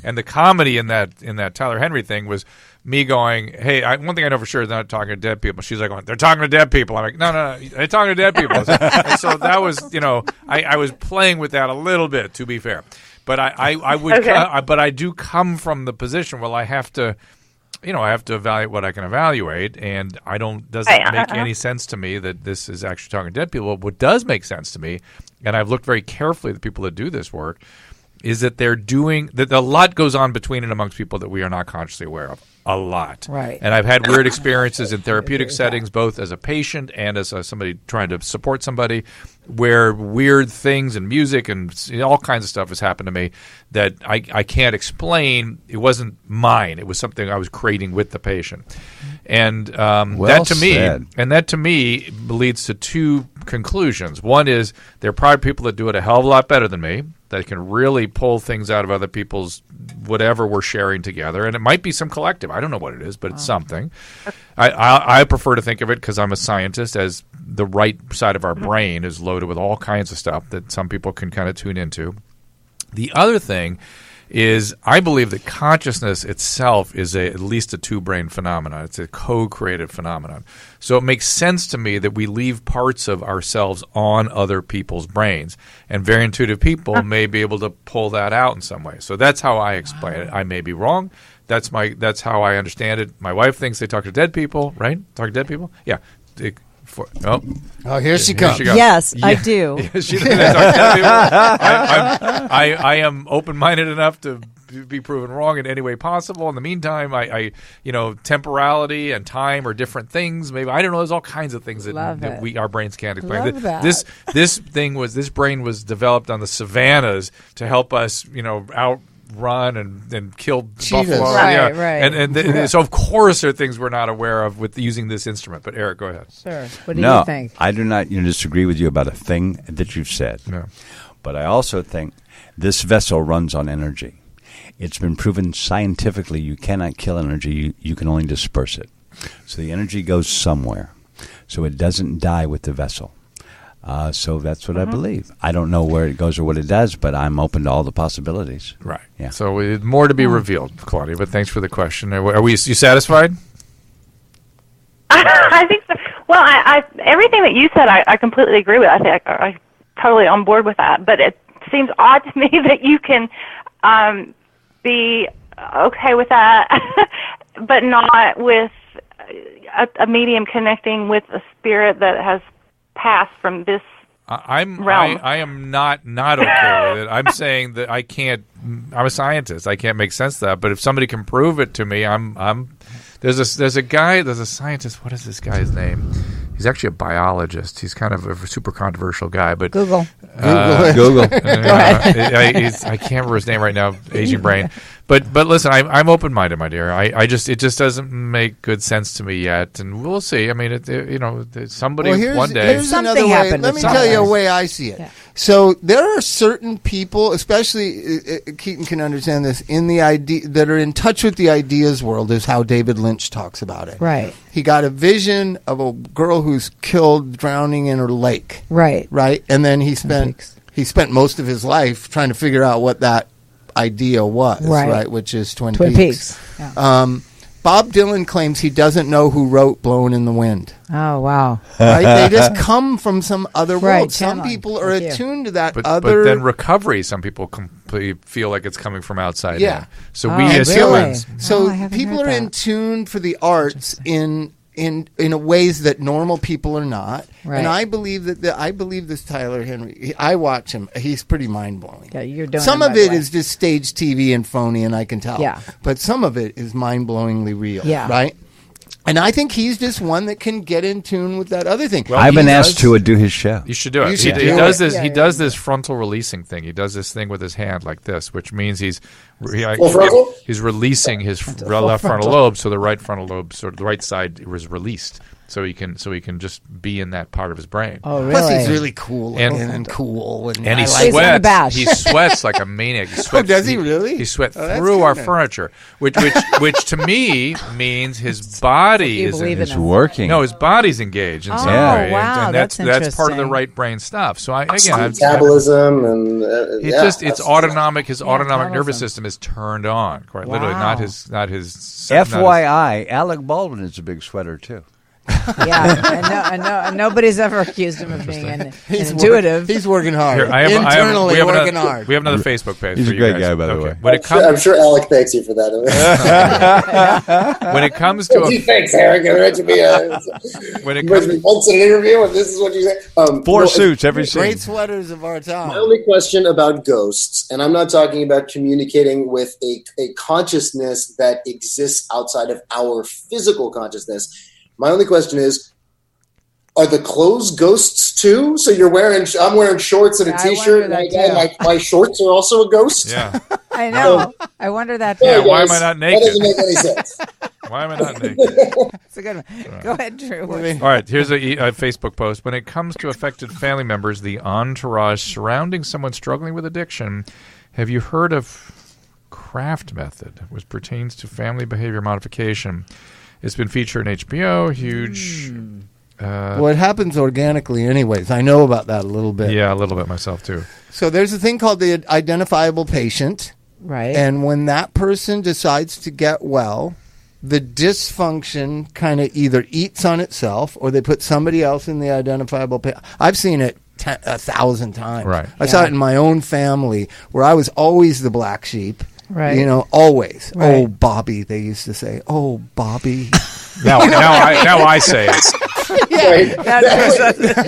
and the comedy in that Tyler Henry thing was me going, hey, one thing I know for sure is they're not talking to dead people. She's like, they're talking to dead people. I'm like, no, they're talking to dead people. And so that was, I was playing with that a little bit, to be fair. But I would, but I do come from the position where I have to, I have to evaluate what I can evaluate, and doesn't make any sense to me that this is actually talking to dead people. What does make sense to me, and I've looked very carefully at the people that do this work, is that that a lot goes on between and amongst people that we are not consciously aware of. A lot. Right. And I've had weird experiences in therapeutic settings, both as a patient and as somebody trying to support somebody, where weird things and music and all kinds of stuff has happened to me that I can't explain. It wasn't mine. It was something I was creating with the patient. And that to me leads to two conclusions. One is there are probably people that do it a hell of a lot better than me, that can really pull things out of other people's whatever we're sharing together. And it might be some collective. I don't know what it is, but it's something. I prefer to think of it, because I'm a scientist, as the right side of our brain is loaded with all kinds of stuff that some people can kind of tune into. The other thing is I believe that consciousness itself is at least a two-brain phenomenon. It's a co-created phenomenon. So it makes sense to me that we leave parts of ourselves on other people's brains. And very intuitive people may be able to pull that out in some way. So that's how I explain it. I may be wrong. That's how I understand it. My wife thinks they talk to dead people, right? Talk to dead people? Yeah. Here she comes. Yes, I do. I am open-minded enough to be proven wrong in any way possible. In the meantime, I temporality and time are different things. Maybe I don't know. There's all kinds of things that our brains can't explain. This brain was developed on the savannas to help us, run and kill Cheetahs. buffalo. Right. And so, of course, there are things we're not aware of with using this instrument. But, Eric, go ahead. Sure. What do you think? I do not disagree with you about a thing that you've said. No. But I also think this vessel runs on energy. It's been proven scientifically you cannot kill energy. You can only disperse it. So the energy goes somewhere. So it doesn't die with the vessel. So that's what I believe. I don't know where it goes or what it does, but I'm open to all the possibilities. Right. Yeah. So more to be revealed, Claudia, but thanks for the question. You satisfied? I think so. Well, I everything that you said, I completely agree with. I think I'm totally on board with that. But it seems odd to me that you can be okay with that, but not with a medium connecting with a spirit that has passed from this realm. I am not okay with it. I'm saying that I can't. I'm a scientist. I can't make sense of that. But if somebody can prove it to me, There's a scientist. What is this guy's name? He's actually a biologist. He's kind of a super controversial guy. But Google. Google. Go ahead. I can't remember his name right now. Aging brain. But listen, I'm open minded, my dear. It just doesn't make good sense to me yet, and we'll see. I mean, somebody one day. Here's another way. happened Let with me tell you a something. way I see it. Yeah. So there are certain people, especially Keaton can understand this, that are in touch with the ideas world, is how David Lynch talks about it. Right. He got a vision of a girl who's killed drowning in her lake. Right. Right, and then he spent most of his life trying to figure out what that idea was, right? Which is Twin Peaks. Yeah. Bob Dylan claims he doesn't know who wrote "Blowin' in the Wind." Oh, wow. Right? They just come from some other Right, world. Some channeling. people are Like you. attuned to that But then recovery, some people completely feel like it's coming from outside. Yeah. in. So Oh, we as really? humans. So No, I haven't people heard are that. in tune for the arts in ways that normal people are not. Right. And I believe I believe this Tyler Henry. I watch him. He's pretty mind blowing. Yeah, you're doing Some it, of by the it way. is just stage TV and phony, and I can tell. Yeah. But some of it is mind blowingly real. Yeah. Right. And I think he's just one that can get in tune with that other thing. Well, I've been he asked does- to do his show. You should do it. You should he do does it. this. Yeah, he yeah, does this frontal releasing thing. He does this thing with his hand like this, which means he's frontal? he's releasing his left frontal lobe, so the right frontal lobe, sort of the right side, was released, so he can just be in that part of his brain. Oh, really? Plus, he's really cool And- and cool. And And he I like He's in the sweats. bash. He sweats like a maniac. He sweats, does he really? He sweat Oh, that's through our kinda- furniture, which to me means his body You is believe in It's him. working. no, his body's engaged in Oh, some way, wow, and that's part of the interesting. right brain stuff. So I've Metabolism and it's that's- autonomic. His autonomic metabolism. nervous system is turned on, quite literally. Wow. Not his. FYI, Alec Baldwin is a big sweater, too. Yeah, and nobody's ever accused him of being an He's intuitive. He's working hard. Here, Internally we have working another, hard. We have another Facebook page. He's for a you great guys. guy, by the Okay. way. When it comes, I'm sure Alec thanks you for that. when it comes to Gee, thanks, Eric. It meant to be when it you mentioned me comes, once in an interview, and this is what you say. Four suits every Great scene. sweaters of our time. My only question about ghosts, and I'm not talking about communicating with a consciousness that exists outside of our physical consciousness. My only question is, are the clothes ghosts too? So I'm wearing shorts and a Yeah, I t-shirt. wonder And that my shorts are also a ghost. yeah, I know. I wonder that too. Yeah, Sorry, why am guys. I not That doesn't naked? make any sense. Why am I not naked? It's a good one. Go ahead, Drew. All right, here's a Facebook post. When it comes to affected family members, the entourage surrounding someone struggling with addiction, have you heard of CRAFT method, which pertains to family behavior modification? It's been featured in HBO. Huge. Well, it happens organically anyways. I know about that a little bit. Yeah, a little bit myself too. So there's a thing called the identifiable patient. Right. And when that person decides to get well, the dysfunction kind of either eats on itself or they put somebody else in the identifiable patient. I've seen it 1,000 times. Right. I saw it in my own family where I was always the black sheep. Right. You know, always. Right. Oh, Bobby, they used to say. Oh, Bobby. Now I say it.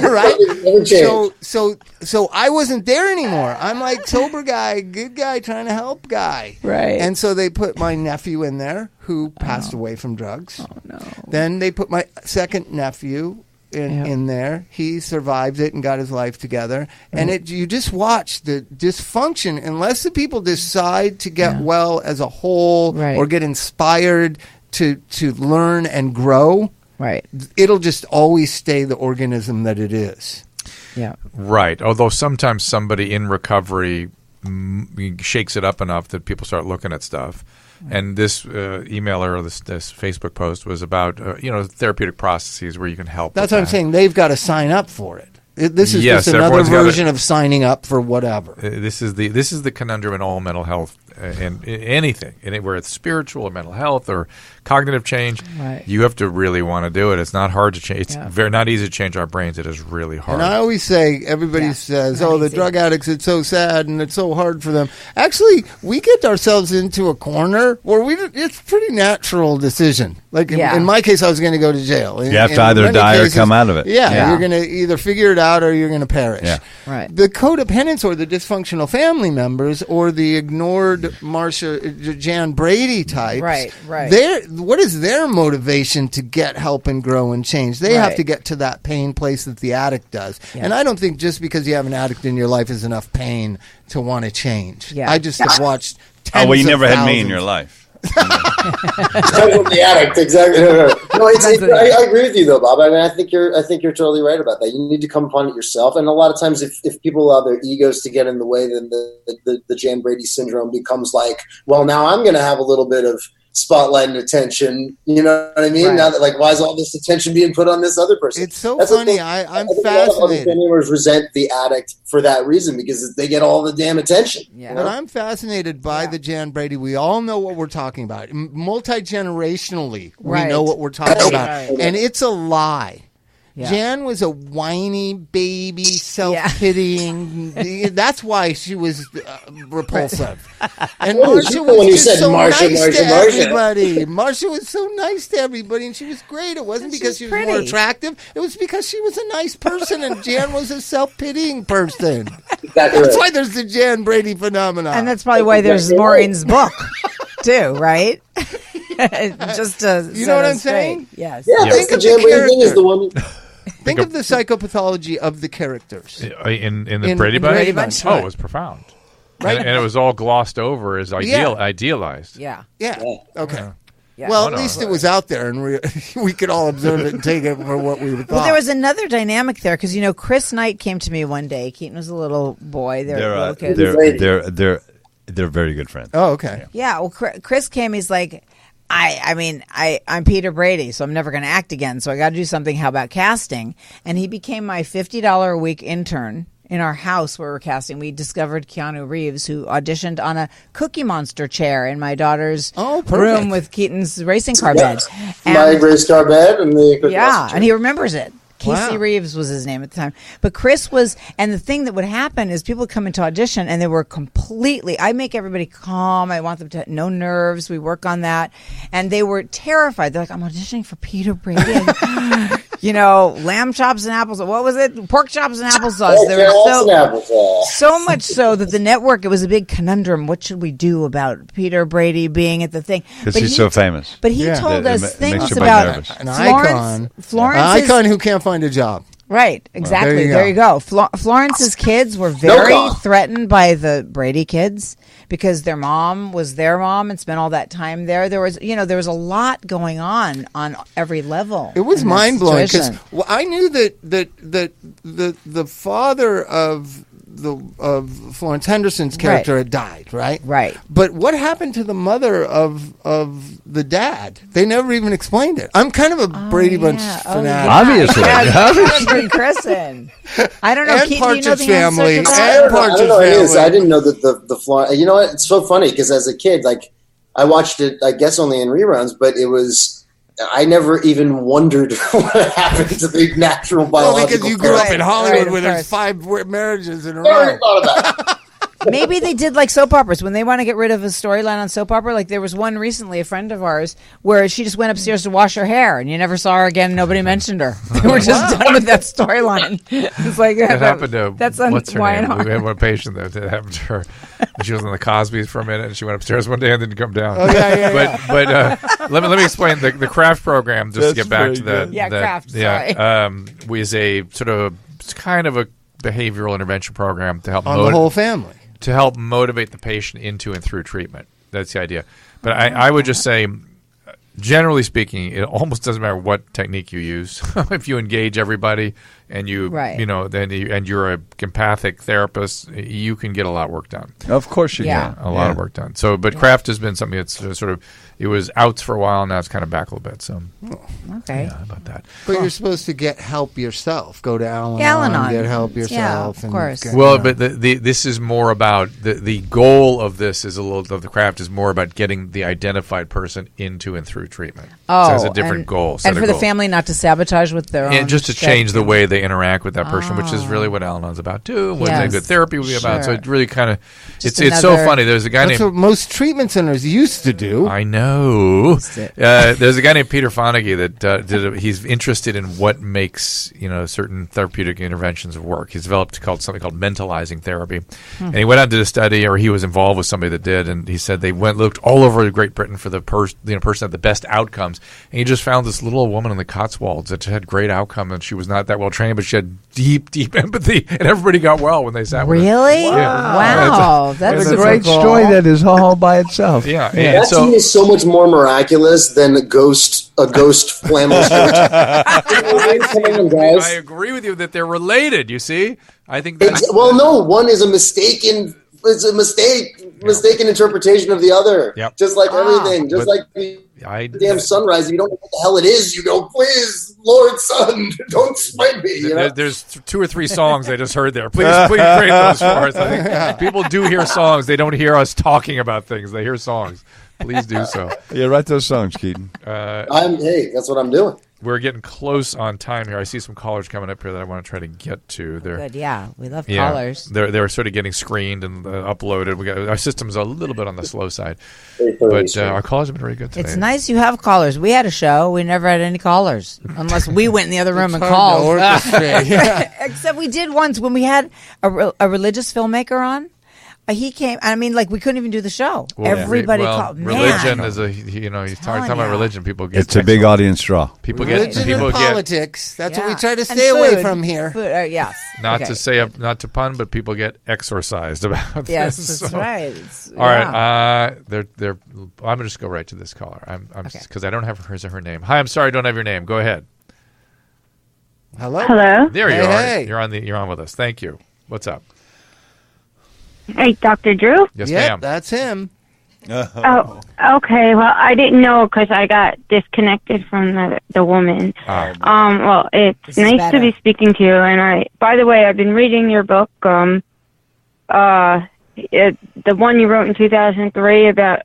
Right? Never change. So I wasn't there anymore. I'm like sober guy, good guy, trying to help guy. Right. And so they put my nephew in there who passed away from drugs. Oh, no. Then they put my second nephew in there. He survived it and got his life together. And you just watch the dysfunction. Unless the people decide to get well as a whole or get inspired to learn and grow, it'll just always stay the organism that it is. Yeah. Right. Although sometimes somebody in recovery shakes it up enough that people start looking at stuff. And this emailer or this Facebook post was about therapeutic processes where you can help. That's what I'm saying. They've got to sign up for it. This is Yes, just another everyone's gotta- version of signing up for whatever. This is the conundrum in all mental health and anything, where it's spiritual or mental health or cognitive change. Right. You have to really want to do it. It's not hard to change. It's very not easy to change our brains. It is really hard. And I always say, everybody says, "Oh, the drug addicts, it's so sad and it's so hard for them." Actually, we get ourselves into a corner where it's a pretty natural decision. Like in my case, I was going to go to jail. You have to either die or come out of it. Yeah, you're going to either figure it out or you're going to perish. Yeah. Right. The codependents or the dysfunctional family members or the ignored Jan Brady types. Right. What is their motivation to get help and grow and change? They have to get to that pain place that the addict does. Yeah. And I don't think just because you have an addict in your life is enough pain to want to change. Yeah. I just have watched tens Oh, well, you of never had me in thousands. your life. Depends on the addict, exactly. No, I agree with you though, Bob. I mean, I think you're totally right about that. You need to come upon it yourself. And a lot of times, if people allow their egos to get in the way, then the Jan Brady syndrome becomes like, well, now I'm going to have a little bit of spotlight and attention. You know what I mean? Right. Now that, why is all this attention being put on this other person? It's so That's the funny. thing. I'm I think a lot of other fascinated. family members resent the addict for that reason because they get all the damn attention. Yeah. you know? But I'm fascinated by the Jan Brady. We all know what we're talking about. Multi-generationally, we know what we're talking about. Right. And it's a lie. Yeah. Jan was a whiny baby, self-pitying. That's why she was repulsive. And Marsha when you was said just so Marsha, nice Marsha, to Marsha. everybody. Marsha was so nice to everybody, and she was great. It wasn't because she was more pretty. attractive. It was because she was a nice person, and Jan was a self-pitying person. Exactly That's right. why there's the Jan Brady phenomenon. And that's probably why there's Maureen's book, too, right? Just to You set know what us I'm straight. saying? Yes. Yeah, Think that's the of the Jan Brady thing is character. the one. Think of the psychopathology of the characters. in the In Brady the Bunch. Brady Bunch, Oh, right. it was profound. Right. And it was all glossed over as idealized. Yeah. Yeah. Okay. Yeah. Well, Oh, at no. least it was out there, and we could all observe it and take it for what we would thought. Well, there was another dynamic there because Chris Knight came to me one day. Keaton was a little boy. They're little kids. They're very good friends. Oh, okay. Yeah. Well, Chris came. He's like, I'm Peter Brady, so I'm never going to act again. So I got to do something. How about casting? And he became my $50 a week intern in our house where we're casting. We discovered Keanu Reeves, who auditioned on a Cookie Monster chair in my daughter's room with Keaton's racing car bed. My race car bed and the Cookie Yeah, Monster and he remembers it. Casey Wow. Reeves was his name at the time. But Chris was, and the thing that would happen is people would come into audition and they were completely, I make everybody calm. I want them to, no nerves. We work on that. And they were terrified. They're like, I'm auditioning for Peter Brady. Lamb chops and applesauce. What was it? Pork chops and applesauce. They were so much so that the network, it was a big conundrum. What should we do about Peter Brady being at the thing? Because he's so famous. But he told us makes things everybody about nervous. An icon. Florence. An icon who can't find a job. Right, exactly. There you go. Florence's kids were very threatened by the Brady kids because their mom was their mom and spent all that time there. There was a lot going on every level. It was mind blowing because situation. I knew that the father of Florence Henderson's character had died, right? Right. But what happened to the mother of the dad? They never even explained it. I'm kind of a Brady Bunch fanatic. Obviously. Yeah, Kristen. I don't know. And Keaton, do you know Partridge the answer Family. to that? And Partridge I don't know what it is. Family. I didn't know that the Florence. You know what? It's so funny because as a kid, I watched it, I guess only in reruns, but it was. I never even wondered what happened to the natural biological. Well, because you grew up in Right, Hollywood of where there's course. 5 marriages in a Never row. thought about it. Maybe they did like soap operas when they want to get rid of a storyline on soap opera. Like there was one recently, a friend of ours, where she just went upstairs to wash her hair, and you never saw her again. Nobody mentioned her. They were just done with that storyline. It's like it happened to that's on what's her name? We had one patient that happened to her. She was on the Cosbys for a minute, and she went upstairs one day and didn't come down. Oh yeah. But let me explain the craft program just to get back to that. Yeah, craft. Sorry. Was a sort of kind of a behavioral intervention program to help on the whole family, to help motivate the patient into and through treatment. That's the idea. But I would just say, generally speaking, it almost doesn't matter what technique you use. If you engage everybody and and you're a empathic therapist, you can get a lot of work done. Of course you can. A lot of work done. So, but craft has been something that's sort of, it was out for a while, now it's kind of back a little bit. So, okay. Yeah, how about that? But you're supposed to get help yourself. Go to Al-Anon, get help yourself. Yeah, of course. But this is more about, the goal of this is of the craft is more about getting the identified person into and through treatment. Oh, so it's a different goal. And for the family not to sabotage with their own. And just to change the way they interact with that person, which is really what Al-Anon's about too. What a good therapy would be about. So it really kind of, it's so funny. There's a guy That's what most treatment centers used to do. I know. There's a guy named Peter Fonagy that he's interested in what makes certain therapeutic interventions work. He's developed something called mentalizing therapy, and he went out and did a study, or he was involved with somebody that did, and he said they looked all over Great Britain for the person that had the best outcomes, and he just found this little woman in the Cotswolds that had great outcome, and she was not that well trained, but she had deep empathy, and everybody got well when they sat with her. Really? Wow. That's a great story that is all by itself. Yeah. That to me is so much more miraculous than a ghost flammable switch. I agree with you that they're related, you see? I think no, one is a mistaken interpretation of the other. Yep. Just like everything. Just like the damn sunrise. If you don't know what the hell it is, you go, please, Lord Sun, don't smite me. There's 2 or 3 songs I just heard there. Please create those for us. I think people do hear songs. They don't hear us talking about things. They hear songs. Please do so. Yeah, write those songs, Keaton. Hey, that's what I'm doing. We're getting close on time here. I see some callers coming up here that I want to try to get to. Good, yeah. We love callers. They're sort of getting screened and uploaded. Our system's a little bit on the slow side. But our callers have been very good today. It's nice you have callers. We had a show. We never had any callers. Unless we went in the other room and called. Except we did once when we had a religious filmmaker on. He came. I mean, we couldn't even do the show. Everybody called. Religion is you're talking about religion. People get. It's a big audience draw. Religion and politics. That's what we try to stay away from here. Yes. Not to pun, but people get exorcised about this. Yes, that's right. All right. I'm gonna just go right to this caller. I'm because I don't have her name. Hi, I'm sorry, I don't have your name. Go ahead. Hello. There you are. Hey. You're on with us. Thank you. What's up? Hey, Dr. Drew? Yes, ma'am. That's him. Oh, okay. Well, I didn't know because I got disconnected from the woman. Well, it's nice to be speaking to you. And by the way, I've been reading your book, the one you wrote in 2003 about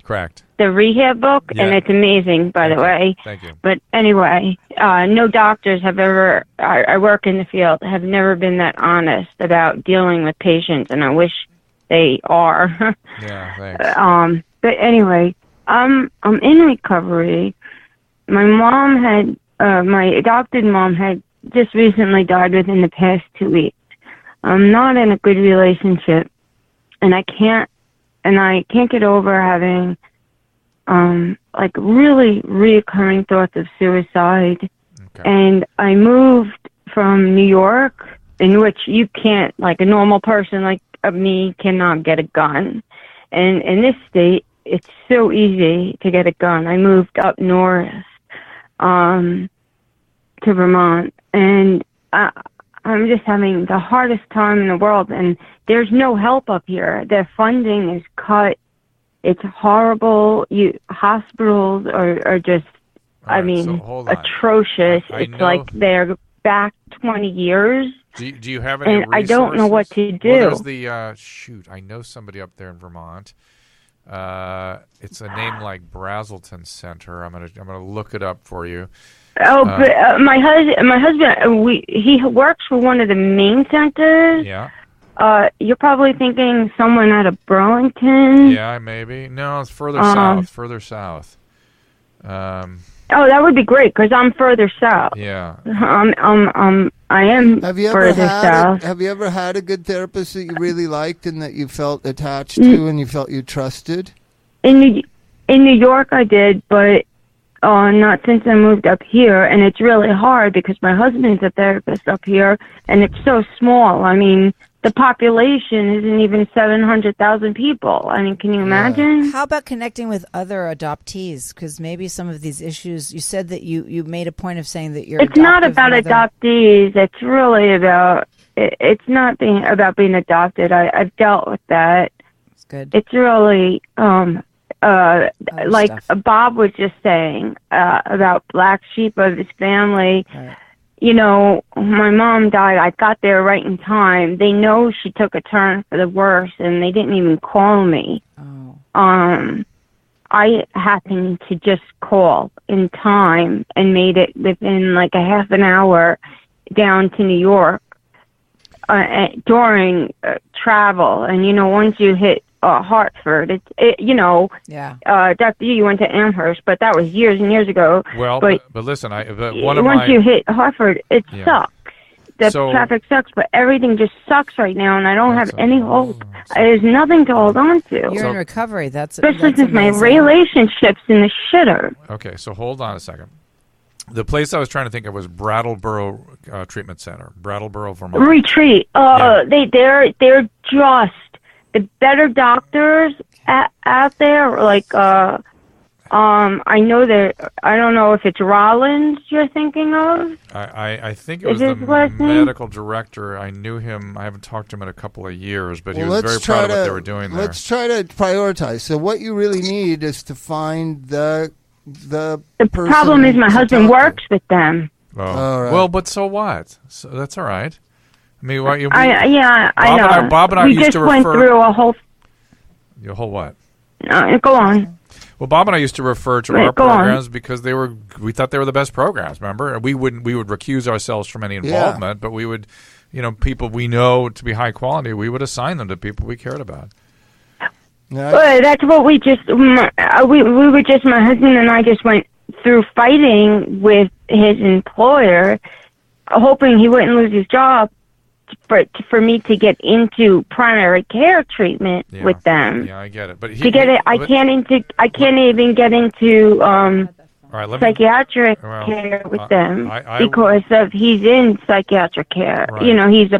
Correct. The Rehab book, and it's amazing, by the way. Thank you. But anyway, no doctors have ever, I work in the field, have never been that honest about dealing with patients, and I wish they are. Yeah, thanks. But anyway, I'm in recovery. My adopted mom had just recently died within the past 2 weeks. I'm not in a good relationship, and I can't get over having really reoccurring thoughts of suicide. Okay. And I moved from New York, in which you can't, like a normal person like me, cannot get a gun. And in this state, it's so easy to get a gun. I moved up north to Vermont, and I'm just having the hardest time in the world, and there's no help up here. The funding is cut. It's horrible. Hospitals are just, atrocious. It's like they're back 20 years. Do you have any resources? I don't know what to do. Well, there's I know somebody up there in Vermont. It's a name like Brazelton Center. I'm gonna look it up for you. But my husband, he works for one of the main centers. Yeah. You're probably thinking someone out of Burlington. Yeah, maybe. No, it's further south. Further south. Oh, that would be great because I'm further south. Yeah. I am further south. Have you ever had a good therapist that you really liked and that you felt attached to and you felt you trusted? In New York, I did, but not since I moved up here. And it's really hard because my husband's a therapist up here, and it's so small. I mean, the population isn't even 700,000 people. I mean, can you imagine? How about connecting with other adoptees? Because maybe some of these issues, you said that you made a point of saying that you're It's not about adoptees. It's really about, it's not about being adopted. I've dealt with that. It's good. It's really, like stuff. Bob was just saying about black sheep of his family. Right. You know, my mom died. I got there right in time. They know she took a turn for the worse, and they didn't even call me. Oh. I happened to just call in time and made it within like a half an hour down to New York during travel. And, you know, once you hit Hartford, Dr. you went to Amherst, but that was years and years ago. Well, but listen, once you hit Hartford, it sucks. The traffic sucks, but everything just sucks right now, and I don't have any hope. There's nothing to hold on to. You're in recovery. Especially since my relationship's in the shitter. Okay, so hold on a second. The place I was trying to think of was Brattleboro Treatment Center, Brattleboro, Vermont. Retreat. They're just the better doctors out there. Like, I know that. I don't know if it's Rollins you're thinking of. I think it was the medical director. I knew him. I haven't talked to him in a couple of years, but he was very proud of what they were doing there. Let's try to prioritize. So what you really need is to find the problem is my husband works with them. Oh, right. Well, but so what? So that's all right. I mean, I know. Bob and I used to refer. We just went through a whole. A whole what? Go on. Well, Bob and I used to refer to our programs because we thought they were the best programs. Remember, and we would recuse ourselves from any involvement, but we would, people we know to be high quality, we would assign them to people we cared about. That's what we just we were just, my husband and I just went through fighting with his employer, hoping he wouldn't lose his job for me to get into primary care treatment with them. Yeah, I get it. But I can't even get into psychiatric care with them because he's in psychiatric care. Right. He's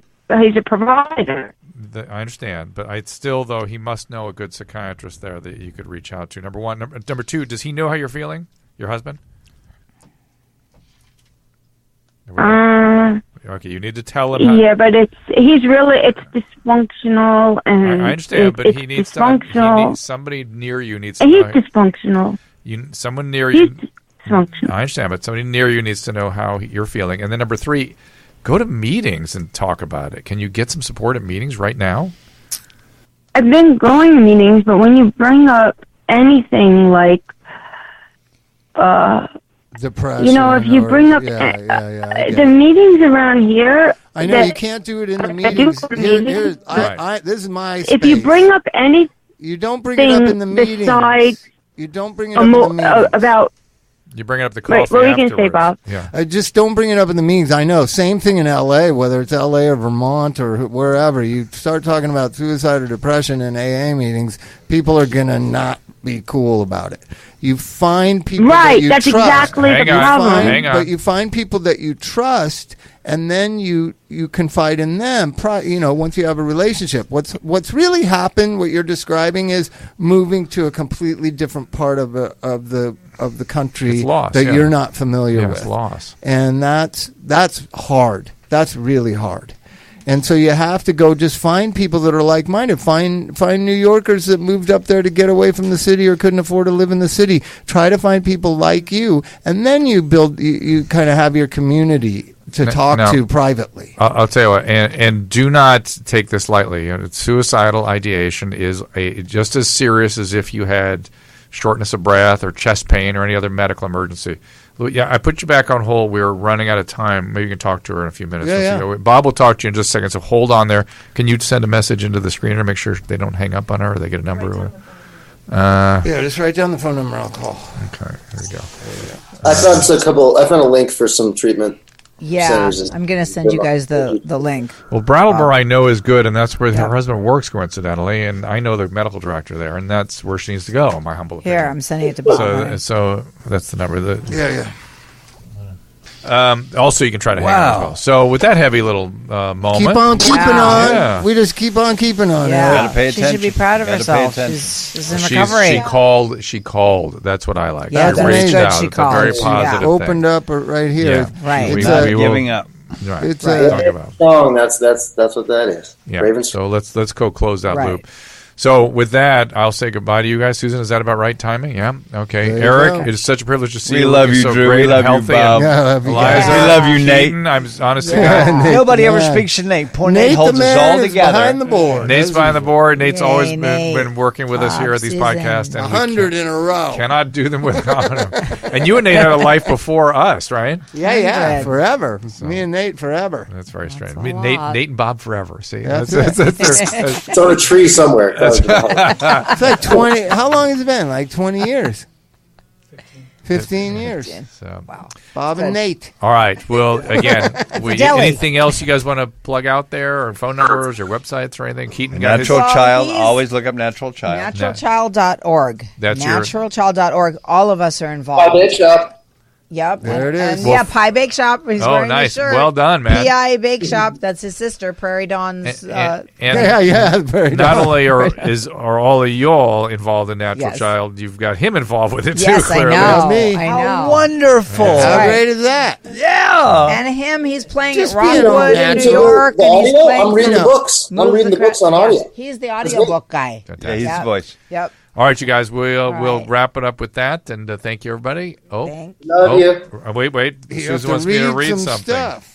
a provider. I understand, but though he must know a good psychiatrist there that you could reach out to. Number one, number two. Does he know how you're feeling? Your husband? Okay, you need to tell him. Yeah, but it's dysfunctional, and I understand, but he needs somebody near you needs. He's dysfunctional. Someone near you. Dysfunctional. I understand, but somebody near you needs to know how you're feeling. And then number three, go to meetings and talk about it. Can you get some support at meetings right now? I've been going to meetings, but when you bring up anything like depression. If you bring up the meetings around here. I know you can't do it in the meetings. This is my space. If you bring up anything, you don't bring it up in the meetings. Besides, you don't bring it up in the meetings. About. You bring it up the coffee What were you going to say, Bob? Yeah. Just don't bring it up in the meetings. I know. Same thing in L.A., whether it's L.A. or Vermont or wherever. You start talking about suicide or depression in AA meetings, people are going to not be cool about it. You find people that you trust. Right, that's exactly the problem. But you find people that you trust, and then you confide in them. Once you have a relationship, what's really happened, what you're describing, is moving to a completely different part of the country that you're not familiar with. It's loss, and that's hard. That's really hard. And so you have to go just find people that are like-minded. Find New Yorkers that moved up there to get away from the city or couldn't afford to live in the city. Try to find people like you, and then you build. You kind of have your community to talk to privately. I'll tell you what, and do not take this lightly. Suicidal ideation is just as serious as if you had shortness of breath or chest pain or any other medical emergency. Well, yeah, I put you back on hold. We're running out of time. Maybe you can talk to her in a few minutes. Yeah. Bob will talk to you in just a second, so hold on there. Can you send a message into the screener to make sure they don't hang up on her or they get a number? Yeah, just write down the phone number. I'll call. Okay, there we go. I found a link for some treatment. Yeah, I'm going to send you guys the link. Well, Brattleboro I know is good, and that's where her husband works, coincidentally, and I know the medical director there, and that's where she needs to go, in my humble opinion. Here, I'm sending it to Bob. So that's the number. Yeah. Also, you can try to hang on as well. So with that heavy little moment. Keep on keeping on. Yeah. We just keep on keeping on. Yeah. Gotta pay attention. She should be proud of Gotta herself. pay attention. She's in recovery. She called. That's what I like. Yeah, She that's reached good. out. She It's a very called. positive thing. Opened up right here. Yeah. Right. It's Not a, giving up. Right. It's Talk about. Song. That's what that is. Yeah. Ravens. So let's go close that Right. loop. So with that, I'll say goodbye to you guys. Susan, is that about right timing? Yeah. Okay. There you Eric, go. it is such a privilege to see We you. love looking you, so Drew. great We and love you, healthy. Bob. Yeah, I love you Eliza, guys. We love you, Nate. Keaton, I'm honestly. Nobody ever man. speaks to Nate. Poor Nate Nate holds the us man all is together. behind the board. Nate's behind the board. Nate's Yay, always Nate. been working with us here at these Susan. podcasts. And we 100 in a row. cannot do them without him. And you and Nate had a life before us, right? Yeah, 100. forever. Me and Nate forever. That's very strange. a Nate lot. and Bob forever. See, That's that's It's on a tree somewhere. It's like 20. How long has it been? Like 20 years. 15 years. so. Wow. Bob and Nate. All right. Well, again, Fidelity. anything else you guys want to plug out there, or phone numbers, or websites, or anything? Keaton got his. Natural Well, Child. he's- Always look up Natural Child. Naturalchild.org. That's your- Naturalchild.org. All of us are Pie involved. Bake Shop. Yep. There it is. And, yeah, Pie Bake Shop. He's Oh, wearing nice. the shirt. Well done, man. PI Bake Shop. That's his sister, Prairie Dawn's. And Yeah. Very not nice. only are all of y'all involved in Natural Yes. Child, you've got him involved with it Yes, too. I Clearly, know. me. I How know. wonderful. How right. great is that? Yeah. And him, he's playing Just at being all Rockwood in New natural. York. The And he's audio? playing I'm reading the books. I'm reading the books on audio. He's the audiobook guy. Yeah, he's Yep. the voice. Yep. All right, you guys, we'll right. wrap it up with that, and thank you, everybody. Love you. Wait. You have Susan to wants me to read read some something. stuff.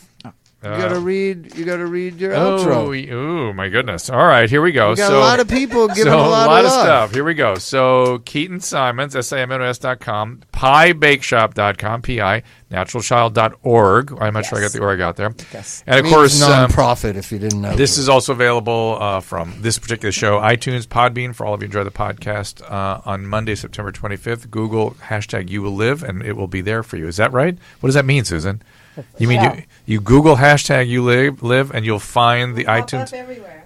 You gotta read your Oh, outro. my goodness. All right, here we go. We got so, a lot of people giving so a lot of love. stuff. Here we go. So Keaton Simons, SIMONS.com, piebakeshop.com, PI, naturalchild.org. I'm not sure I got the org out there. Yes. And of Means course, non-profit, if you didn't know. this is also available from this particular show, iTunes, Podbean, for all of you who enjoy the podcast, on Monday, September 25th. Google #YouWillLive, and it will be there for you. Is that right? What does that mean, Susan? You mean you Google #YouLive, and you'll find the iTunes.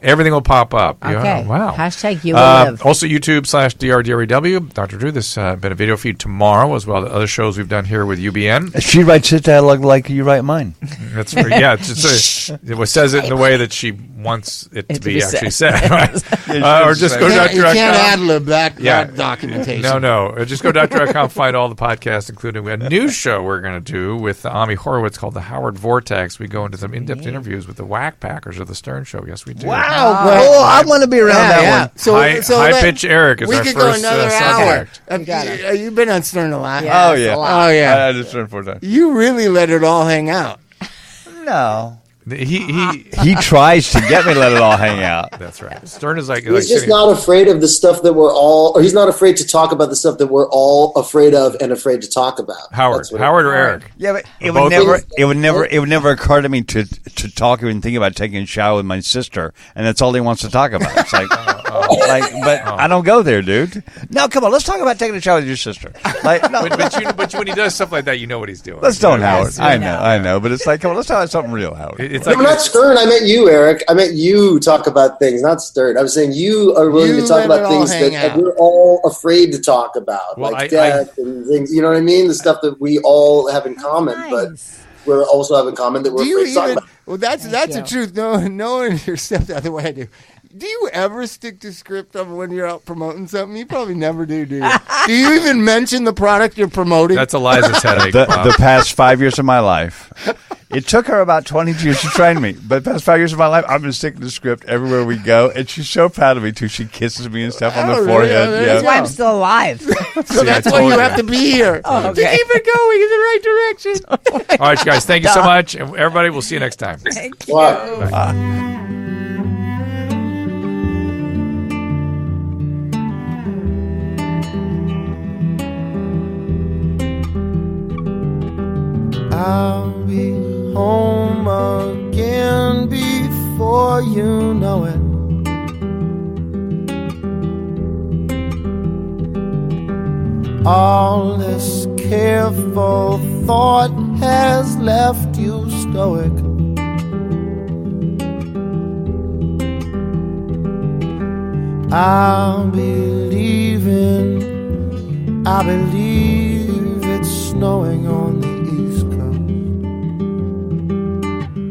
Everything will pop up. Okay. Yeah, wow. #YouWillLive. Also, YouTube/DRDREW. Dr. Drew, this been a video feed tomorrow, as well as other shows we've done here with UBN. She writes his dialogue like you write mine. That's right. Yeah, it says it in the way that she wants it to be actually said. Right? Or just go to you can't Dr.com. ad-lib that Yeah. documentation. No. Just go to Dr.com, find all the podcasts, including a new show we're going to do with Ami Horowitz called The Howard Vortex. We go into some in-depth interviews with the Whack Packers of the Stern Show. Yes, we do. Wow. I want to be around that one. So, High Pitch Eric is we our could first go another hour. subject. You've been on Stern a lot. Yeah. Oh, yeah. Oh, yeah. I just turned 4 times. You really let it all hang out. No. He tries to get me to let it all hang out. That's right. Stern is like He's just sitting- not afraid of the stuff that we're all, or he's not afraid to talk about the stuff that we're all afraid of and afraid to talk about. Howard That's what or Eric. Yeah, but it Both would never occur to me to talk and think about taking a shower with my sister, and that's all he wants to talk about. It's like, I don't go there, dude. No, come on, let's talk about taking a shower with your sister. Like, no, but when he does stuff like that, you know what he's doing. let's don't, Yes, Howard. yeah. I know, but it's like, come on, let's talk about something real, Howard. It's No, like not Stern. I meant you, Eric. I meant you talk about things, not Stern. I was saying you are willing You to talk let about it all things hang that out. we're all afraid to talk about, Well, like death and things. You know what I mean? The stuff that we all have in common, but we're also have in common that we're Do you afraid to talk even? about. Well, that's the truth. Knowing your stuff the other way I do. Do you ever stick to script of when you're out promoting something? You probably never do you? Do you even mention the product you're promoting? That's Eliza's headache. The past 5 years of my life. It took her about 22 years to train me, but the past 5 years of my life, I've been sticking to script everywhere we go, and she's so proud of me too. She kisses me and stuff on the really? forehead. Yeah, Yeah. That's why I'm still alive. So that's why you have to be here to okay. keep it going in the right direction. All right, you guys, thank you so much. And everybody, we'll see you next time. Thank you. Wow. I'll be home again before you know it. All this careful thought has left you stoic. I'll be leaving. I believe it's snowing on the East Coast.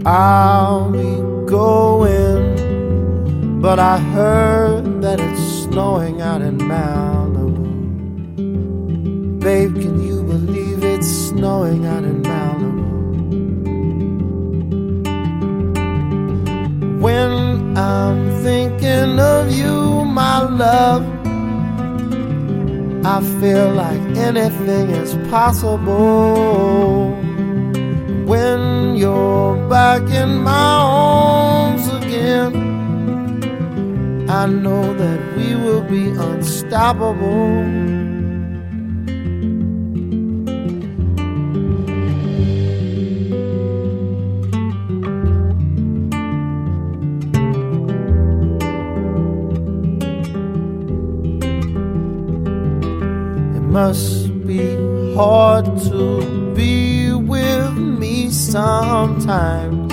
I'll be going, but I heard that it's snowing out in Malibu. Babe, can you believe it's snowing out in Malibu? When I'm thinking of you, my love, I feel like anything is possible. When you're back in my arms again, I know that we will be unstoppable. Must be hard to be with me sometimes.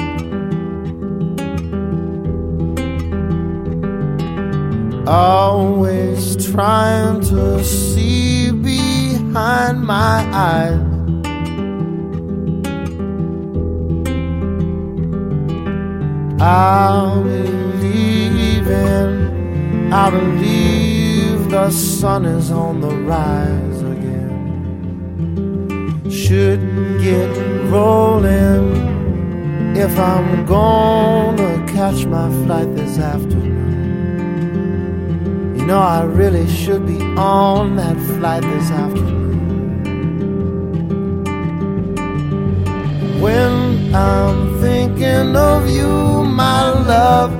Always trying to see behind my eyes. I'll be leaving. I believe the sun is on the rise again. Should get rolling if I'm gonna catch my flight this afternoon. You know I really should be on that flight this afternoon. When I'm thinking of you, my love,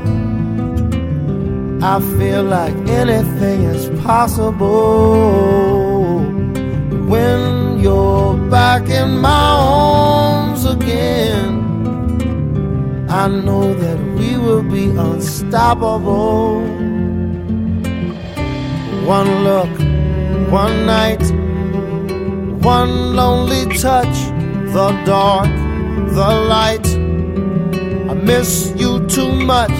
I feel like anything is possible. When you're back in my arms again, I know that we will be unstoppable. One look, one night, one lonely touch, the dark, the light. I miss you too much.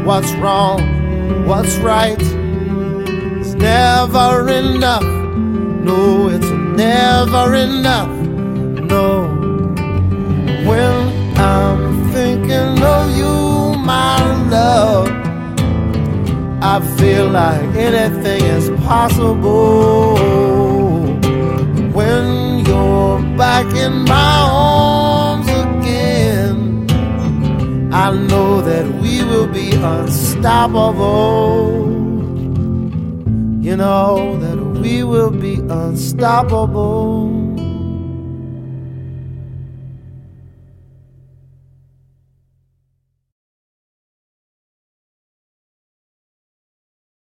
What's wrong? What's right? It's never enough. No, it's never enough. No. When I'm thinking of you, my love, I feel like anything is possible. When you're back in my arms again, I know that we will be unstoppable. You know that we will be unstoppable.